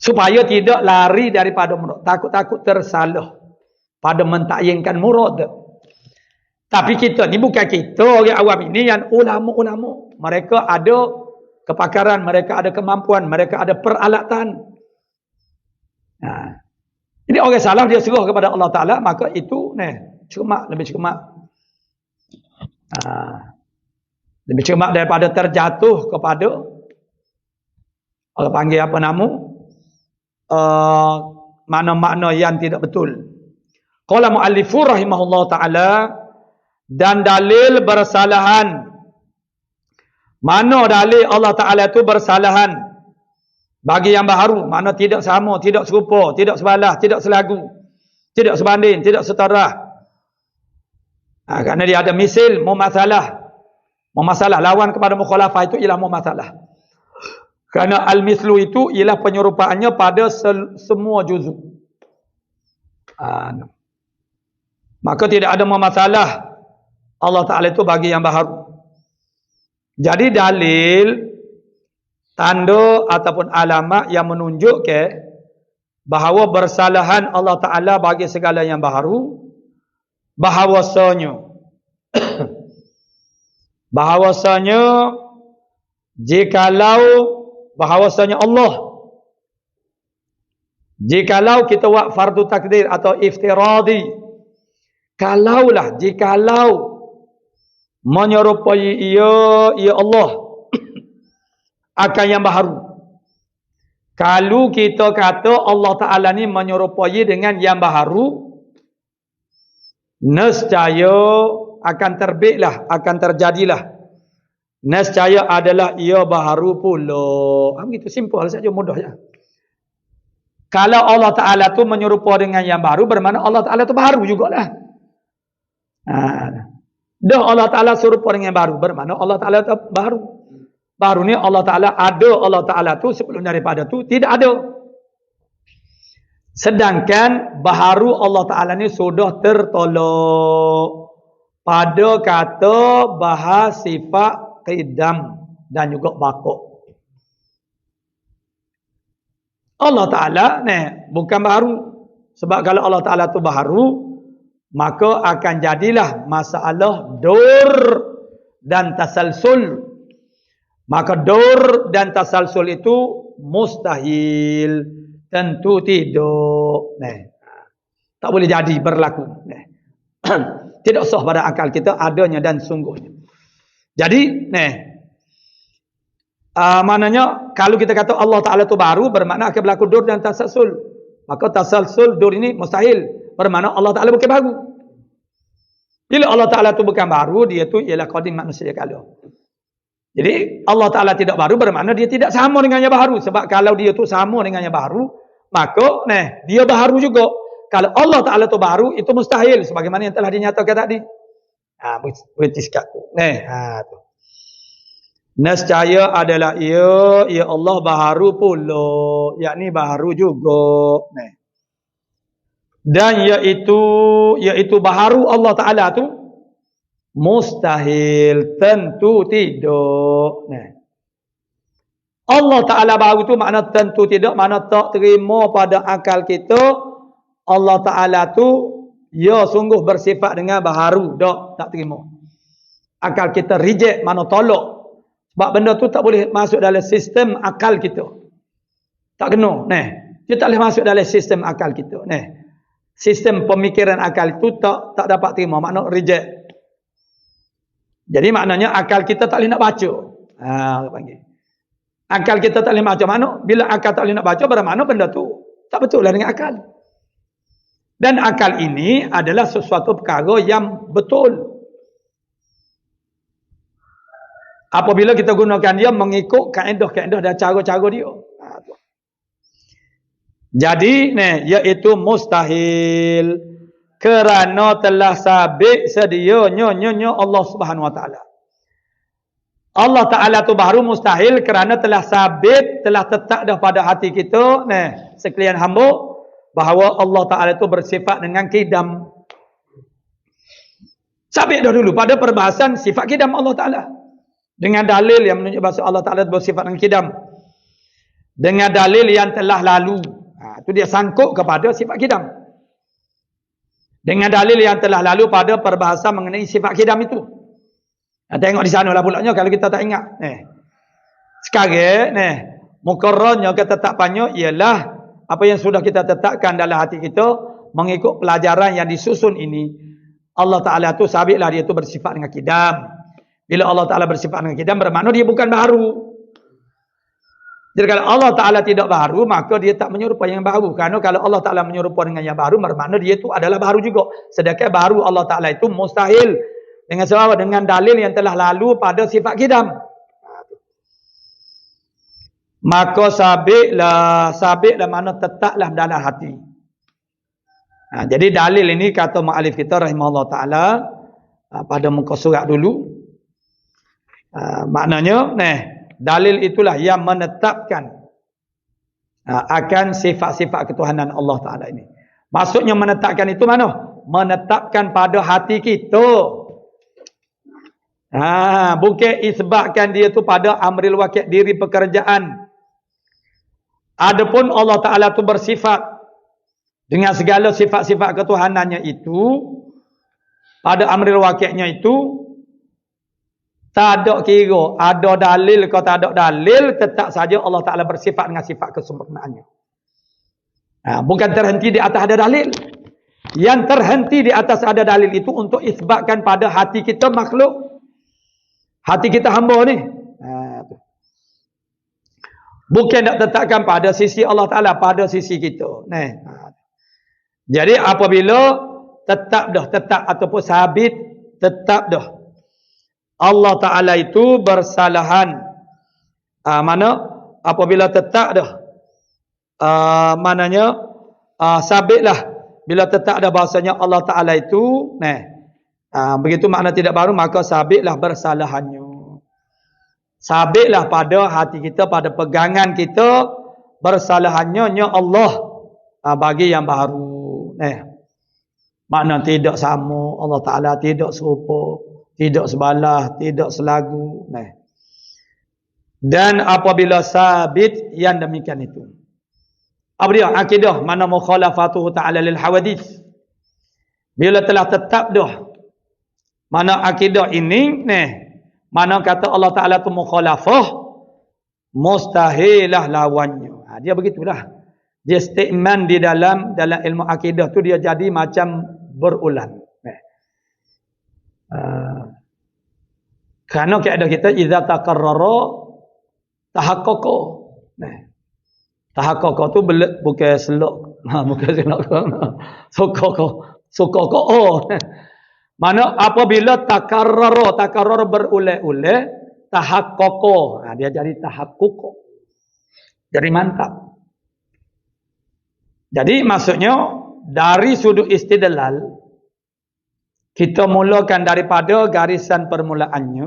Supaya tidak lari daripada murad, takut-takut tersalah pada mentakyinkan murad. Tapi kita ni bukan kita orang awam ini, yang ulama-ulama. Mereka ada kepakaran, mereka ada kemampuan, mereka ada peralatan. Jadi orang salah dia serah kepada Allah Ta'ala, maka itu cermat, lebih cermat. Lebih cermat daripada terjatuh kepada orang panggil apa nama, makna-makna yang tidak betul. Qala mu'allifur rahimahullah ta'ala, dan dalil bersalahan. Mana dalil Allah Ta'ala itu bersalahan bagi yang baharu, makna tidak sama, tidak serupa, tidak sebalas, tidak selagu, tidak sebanding, tidak setara. Kerana dia ada misil, mumasalah. Mumasalah, lawan kepada mukhalafah itu ialah mumasalah. Kerana al-mislu itu ialah penyerupaannya pada semua juzuk. Maka tidak ada mumasalah Allah Ta'ala itu bagi yang baharu. Jadi dalil, tanda ataupun alamat yang menunjukkan bahawa bersalahan Allah Ta'ala bagi segala yang baharu, bahawasanya jikalau bahawasanya Allah Jikalau kita buat fardu takdir atau iftiradi, jikalau menyerupai ya Allah akan yang baharu. Kalau kita kata Allah Ta'ala ni menyerupai dengan yang baharu, nescaya akan terbitlah, akan terjadilah. Nescaya adalah ia baharu pula. Begitu simple saja, mudah saja. Kalau Allah Ta'ala tu menyerupai dengan yang baru, bermakna Allah Ta'ala tu baru jugalah. Dah Allah Ta'ala serupa dengan yang baru, bermakna Allah Ta'ala tu baru. Baru ni Allah Ta'ala ada, Allah Ta'ala tu sebelum daripada tu tidak ada. Sedangkan baharu Allah Ta'ala ni sudah tertolak pada kata bahas sifat qidam dan juga bakok. Allah Ta'ala bukan baharu. Sebab kalau Allah Ta'ala tu baharu, maka akan jadilah masalah dur dan tasalsul. Maka dur dan tasalsul itu mustahil. Tentu tidak. Tak boleh jadi berlaku. Tidak sah pada akal kita adanya dan sungguhnya. Jadi, maknanya kalau kita kata Allah Ta'ala itu baru, bermakna akan berlaku dur dan tasalsul. Maka tasalsul dur ini mustahil, bermakna Allah Ta'ala bukan baru. Bila Allah Ta'ala itu bukan baru, dia itu ialah qadim manusia kala. Jadi Allah Ta'ala tidak baru, bermakna dia tidak sama dengan yang baru. Sebab kalau dia itu sama dengan yang baru, maka dia baru juga. Kalau Allah Ta'ala itu baru, itu mustahil, sebagaimana yang telah dinyatakan tadi. Tu. Nescaya adalah ya Allah baharu pula, yakni baharu juga. Dan iaitu baharu Allah Ta'ala tu mustahil, tentu tidak. Allah Ta'ala baharu tu makna tentu tidak, makna tak terima pada akal kita. Allah Ta'ala tu sungguh bersifat dengan baharu, tak terima. Akal kita reject, makna tolak. Sebab benda tu tak boleh masuk dalam sistem akal kita. Tak kena. Dia tak boleh masuk dalam sistem akal kita. Sistem pemikiran akal itu tak dapat terima. Makna reject. Jadi maknanya akal kita tak boleh nak baca. Akal kita tak boleh baca. Makna bila akal tak boleh nak baca, bermakna benda tu tak betul lah dengan akal. Dan akal ini adalah sesuatu perkara yang betul. Apabila kita gunakan dia mengikut kaedah-kaedah dan cara-cara dia. Jadi, iaitu mustahil. Kerana telah sabit sedianya Allah Subhanahu Wa Taala. Allah Ta'ala tu baru mustahil kerana telah sabit, telah tetap dah pada hati kita, sekalian hamba, bahawa Allah Ta'ala tu bersifat dengan qidam. Sabit dah dulu pada perbahasan sifat qidam Allah Ta'ala. Dengan dalil yang menunjuk bahawa Allah Ta'ala bersifat dengan qidam. Dengan dalil yang telah lalu. Itu dia sangkut kepada sifat qidam. Dengan dalil yang telah lalu pada perbahasan mengenai sifat qidam itu. Tengok di sana lah pulaknya kalau kita tak ingat. Sekarang, mukarrarnya ketetapannya ialah apa yang sudah kita tetapkan dalam hati kita mengikut pelajaran yang disusun ini. Allah Ta'ala tu sabitlah dia tu bersifat dengan qidam. Bila Allah Ta'ala bersifat dengan qidam, bermakna dia bukan baru. Jadi kalau Allah Ta'ala tidak baru, maka dia tak menyerupai yang baru. Kerana kalau Allah Ta'ala menyerupai dengan yang baru, bermakna dia itu adalah baru juga. Sedangkan baru Allah Ta'ala itu mustahil. Dengan sebab dengan dalil yang telah lalu pada sifat qidam. Maka sabitlah makna tetaplah dalam hati. Jadi dalil ini kata mu'alif kita rahimahullah ta'ala pada muka surat dulu. Maknanya dalil itulah yang menetapkan akan sifat-sifat ketuhanan Allah Ta'ala ini. Maksudnya menetapkan itu mana? Menetapkan pada hati kita. Bukan isbatkan dia tu pada amril waqi' diri pekerjaan. Adapun Allah Ta'ala tu bersifat dengan segala sifat-sifat ketuhanannya itu, pada amril waqi'-nya itu tak ada kira ada dalil atau tak ada dalil, tetap saja Allah Ta'ala bersifat dengan sifat kesempurnaannya. Bukan terhenti di atas ada dalil. Yang terhenti di atas ada dalil itu untuk isbatkan pada hati kita makhluk. Hati kita hamba ni. Bukan nak tetapkan pada sisi Allah Ta'ala, pada sisi kita. Jadi apabila tetap ataupun sabit, tetap dah Allah Ta'ala itu bersalahan. Mana apabila tetap dah maknanya sabitlah bila tetap dah bahasanya Allah Ta'ala itu begitu makna tidak baru, maka sabitlah bersalahannya. Sabitlah pada hati kita, pada pegangan kita, bersalahannya Allah bagi yang baru. Makna tidak sama, Allah Ta'ala tidak serupa, tidak sebalah, tidak selagu. Dan apabila sabit yang demikian itu, apa dia? Akidah mana mukhalafatuhu ta'ala lil hawadith. Bila telah tetap dah mana akidah ini, mana kata Allah Ta'ala tu mukhalafah, mustahilah lawannya. Dia begitulah. Dia statement di dalam ilmu akidah tu dia jadi macam berulang. Kerana kaedah kita idza taqarrara tahaqqaqa. Tahaqqaqa tu bukan selok. Bukan selok. Sokoko. Mana apabila takarrar berulang-ulang, tahaqqaqa. Dia jadi tahaqquq. Jadi mantap. Jadi maksudnya dari sudut istidlal kita mulakan daripada garisan permulaannya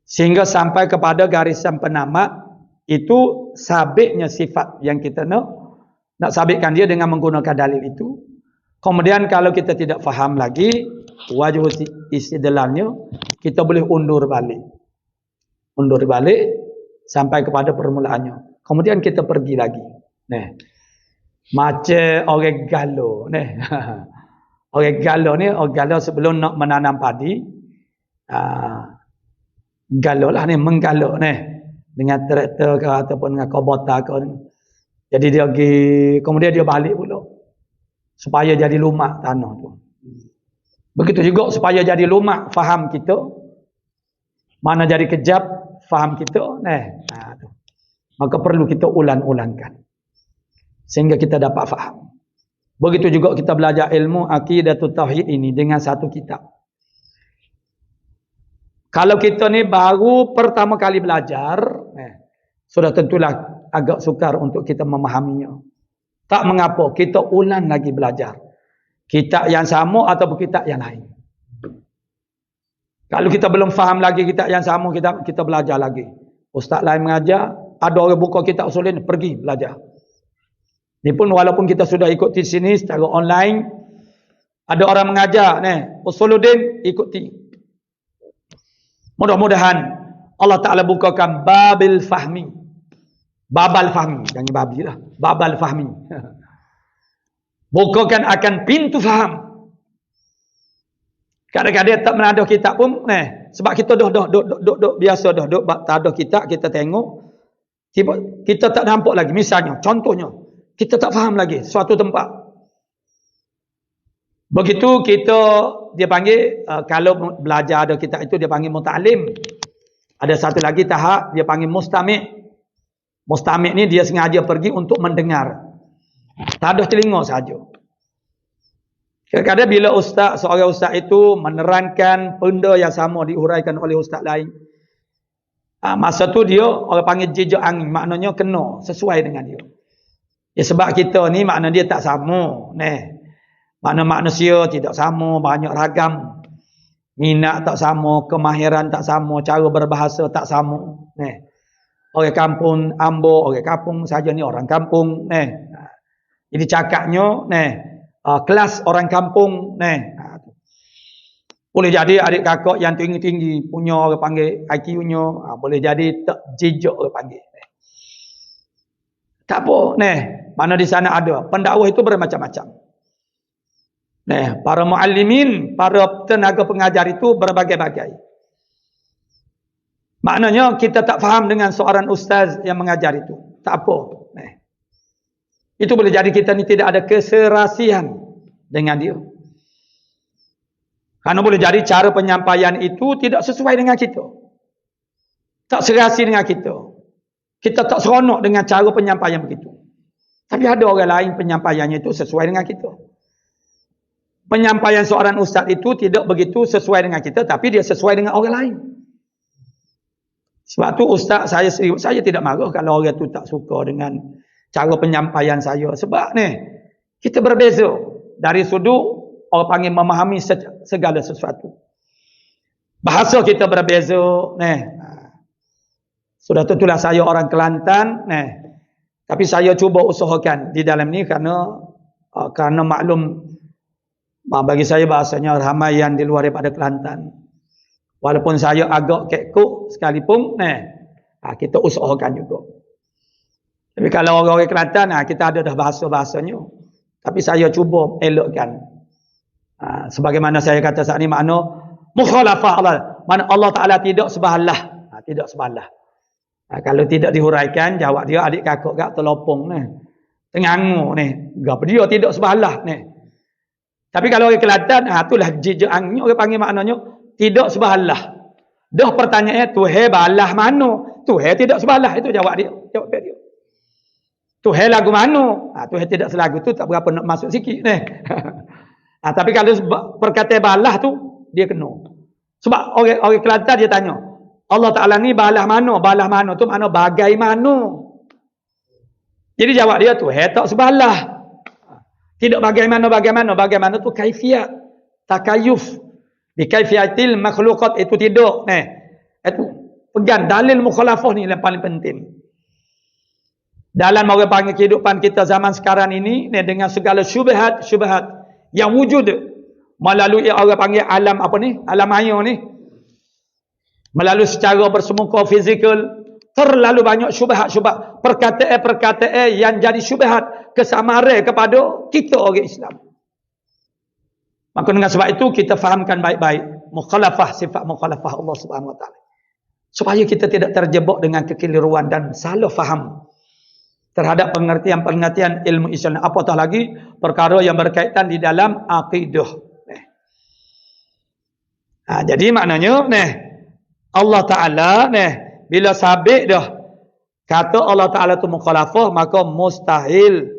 sehingga sampai kepada garisan penamat. Itu sabitnya sifat yang kita nak sabitkan dia dengan menggunakan dalil itu. Kemudian kalau kita tidak faham lagi wajh istidlalnya, kita boleh undur balik sampai kepada permulaannya. Kemudian kita pergi lagi. Macam orang galo. Orang galo sebelum nak menanam padi, galo lah menggalo dengan traktor ke ataupun dengan kubota ke. Jadi dia pergi, kemudian dia balik pula supaya jadi lumak tanah tu. Begitu juga supaya jadi lumak faham kita, mana jadi kejap faham kita, maka perlu kita ulang-ulangkan sehingga kita dapat faham. Begitu juga kita belajar ilmu Aqidatut Tauhid ini dengan satu kitab. Kalau kita ni baru pertama kali belajar, sudah tentulah agak sukar untuk kita memahaminya. Tak mengapa, kita ulang lagi belajar. Kitab yang sama ataupun kitab yang lain. Kalau kita belum faham lagi kitab yang sama, kita belajar lagi. Ustaz lain mengajar, ada orang buka kitab usulin, pergi belajar. Ni pun walaupun kita sudah ikut di sini secara online, ada orang mengajar, Usuluddin ikuti. Mudah-mudahan Allah Ta'ala bukakan babal fahmi. Jangan babi lah. Babal fahmi. Bukakan akan pintu faham. Kadang-kadang tak menadah kitab pun, sebab kita duduk biasa duduk tak ada kitab, kita tengok. Kita tak nampak lagi. Misalnya, contohnya, kita tak faham lagi suatu tempat. Begitu dia panggil, kalau belajar ada kitab itu dia panggil muta'alim. Ada satu lagi tahap dia panggil mustami'. Mustami' ni dia sengaja pergi untuk mendengar. Tak ada telinga saja. Kadang-kadang bila seorang ustaz itu menerangkan benda yang sama diuraikan oleh ustaz lain, masa tu dia orang panggil jejak angin, maknanya kena sesuai dengan dia. Ya, sebab kita ni makna dia tak sama. Makna manusia tidak sama, banyak ragam. Minat tak sama, kemahiran tak sama, cara berbahasa tak sama. Orang kampung Ambo, orang kampung saja ni orang kampung. Jadi cakapnya, kelas orang kampung. Boleh jadi adik kakak yang tinggi-tinggi punya orang panggil IQ-nya, boleh jadi tak jejak orang panggil. Tak apa, mana di sana ada. Pendakwah itu bermacam-macam. Para muallimin, para tenaga pengajar itu berbagai-bagai. Maknanya kita tak faham dengan seorang ustaz yang mengajar itu. Tak apa. Itu boleh jadi kita ni tidak ada keserasian dengan dia. Karena boleh jadi cara penyampaian itu tidak sesuai dengan kita. Tak serasi dengan kita. Kita tak seronok dengan cara penyampaian begitu. Tapi ada orang lain penyampaiannya itu sesuai dengan kita. Penyampaian seorang ustaz itu tidak begitu sesuai dengan kita, tapi dia sesuai dengan orang lain. Sebab tu ustaz saya tidak marah kalau orang tu tak suka dengan cara penyampaian saya. Sebab ni kita berbeza dari sudut orang panggil memahami segala sesuatu. Bahasa kita berbeza. Sudah tentulah saya orang Kelantan. Tapi saya cuba usahakan di dalam ni kerana maklum bagi saya bahasanya ramai yang di luar daripada Kelantan. Walaupun saya agak kekok sekalipun, kita usahakan juga. Tapi kalau orang-orang Kelantan, kita ada dah bahasa-bahasanya. Tapi saya cuba elokkan. Sebagaimana saya kata saat ini, makna mukhalafah Allah. Mana Allah Ta'ala tidak sebahalah. Tidak sebahalah. Kalau tidak dihuraikan, jawab dia adik kakak kat terlopong ni. Tengangu ni. Gap dia tidak sebahalah ni. Tapi kalau orang Kelantan, itulah jijaangnya orang panggil maknanya tidak sebahalah. Dah pertanyaannya, Tuhai balah mana? Tuhai tidak sebahalah. Itu jawab dia. Jawab dia. Tuhai lagu mana? Tuhai tidak selagu tu tak berapa nak masuk sikit ni. Tapi kalau perkataan balah tu, dia kena. Sebab orang Kelantan dia tanya, Allah Ta'ala ni balah mana? Balah mana tu makna bagaimana? Jadi jawab dia, Tuhai tak sebahalah. Tidak bagaimana tu kaifiat, takayuf. Di kaifiatil makhluqat itu tidak. Itu pegang dalil mukhalafah ni yang paling penting. Dalam orang panggil kehidupan kita zaman sekarang ini, dengan segala syubhat yang wujud melalui orang panggil alam alam maya ni, melalui secara bersemuka fizikal, terlalu banyak syubhat, perkataan yang jadi syubhat kesamaran kepada kita orang Islam. Maka dengan sebab itu kita fahamkan baik-baik mukhalafah, sifat mukhalafah Allah Subhanahu Wa Taala, supaya kita tidak terjebak dengan kekeliruan dan salah faham terhadap pengertian ilmu Islam. Apatah lagi perkara yang berkaitan di dalam akidah. Jadi maknanya Allah Ta'ala bila sabit dah kata Allah Ta'ala itu mukhalafah, maka mustahil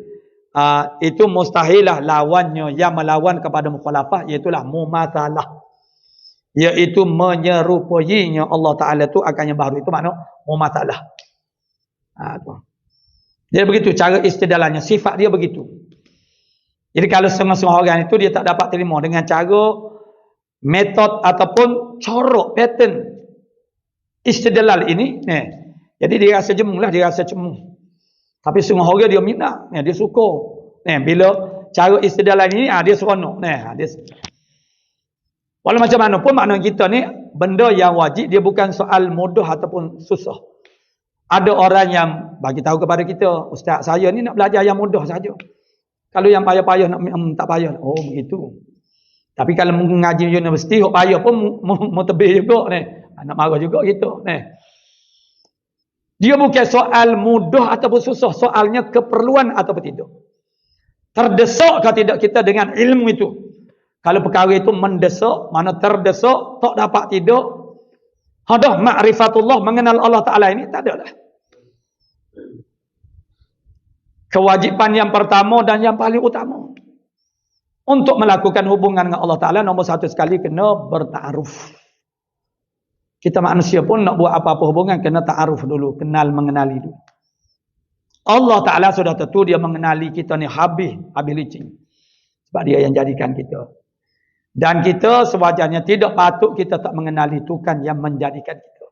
itu mustahilah lawannya yang melawan kepada mukhalafah, iaitulah mumathalah, iaitu menyerupainya Allah Ta'ala itu akannya baru. Itu makna mumathalah. Jadi begitu cara istidlalnya, sifat dia begitu. Jadi kalau setengah-setengah orang itu dia tak dapat terima dengan cara metod ataupun corak pattern istidlal ini, jadi dia rasa jemu lah, dia rasa cemu. Tapi setengah orang dia minat, dia suka. Bila cara istidlal ini, dia seronok. Walau macam mana pun makna kita ni, benda yang wajib dia bukan soal mudah ataupun susah. Ada orang yang bagi tahu kepada kita, ustaz saya ni nak belajar yang mudah saja. Kalau yang payah-payah nak tak payah. Oh begitu. Tapi kalau mengaji universiti hok payah pun mau tebih juga ni. Nak marah juga gitu. Dia bukan soal mudah ataupun susah, soalnya keperluan ataupun tidak. Terdesak ke tidak kita dengan ilmu itu? Kalau perkara itu mendesak, mana terdesak, tak dapat tidak. Hadah ma'rifatullah, mengenal Allah Ta'ala ini, tak ada lah. Kewajiban yang pertama dan yang paling utama untuk melakukan hubungan dengan Allah Ta'ala, nombor satu sekali kena berta'aruf. Kita manusia pun nak buat apa-apa hubungan, kena ta'aruf dulu, kenal mengenali dulu. Allah Ta'ala sudah tentu dia mengenali kita ni habis licin. Sebab dia yang jadikan kita. Dan kita sewajarnya tidak patut kita tak mengenali Tuhan yang menjadikan kita.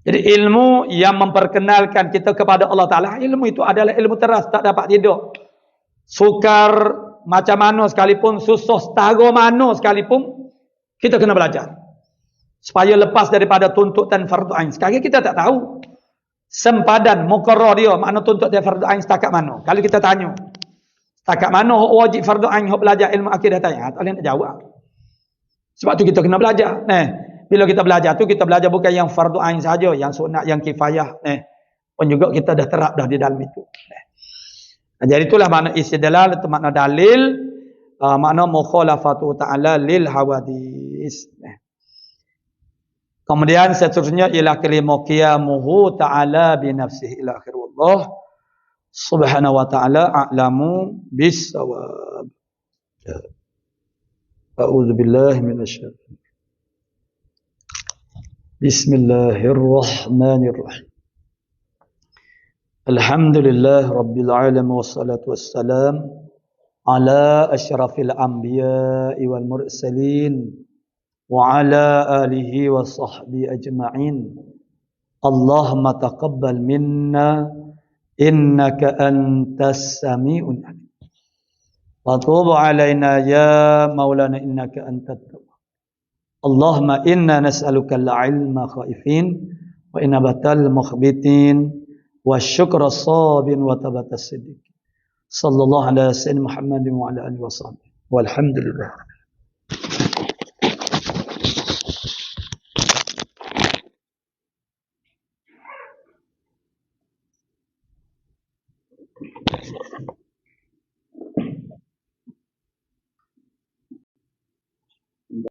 Jadi ilmu yang memperkenalkan kita kepada Allah Ta'ala, ilmu itu adalah ilmu teras, tak dapat tidak. Sukar macam mana sekalipun, susah setara mana sekalipun, kita kena belajar. Supaya lepas daripada tuntutan fardu ain. Sekarang kita tak tahu sempadan muqarrar dia, makna tuntutan fardu ain setakat mana. Kalau kita tanya, setakat mana wajib fardu ain belajar ilmu akidah tanya, tak boleh nak jawab. Sebab tu kita kena belajar. Bila kita belajar tu, kita belajar bukan yang fardu ain saja, yang sunat, yang kifayah. Pun juga kita dah terap dah di dalam itu. Jadi itulah makna istidlal, itu makna dalil, makna mukhalafatu ta'ala lil hawadis. Kemudian seterusnya ialah kalimah qiyamuhu ta'ala bi nafsihi ila akhir. Wallah subhanahu wa ta'ala a'lamu bis-shawab. A'udzu billahi minasyaitonir. Bismillahirrahmanirrahim. Alhamdulillah rabbil alamin wassalatu wassalam ala asyrafil anbiya'i wal mursalin wa ala alihi wa sahbihi ajma'in. Allahumma taqabbal minna innaka antas sami'un alim. Wa tub 'alaina ya maulana innaka antat tawwab. Allahumma inna nas'aluka al-'ilma khaifin wa inabatal mukhbitin wa syukra sabin wa tabatas siddiq. Sallallahu ala sayyidina Muhammadin wa ala alihi wa sahbihi. Walhamdulillah.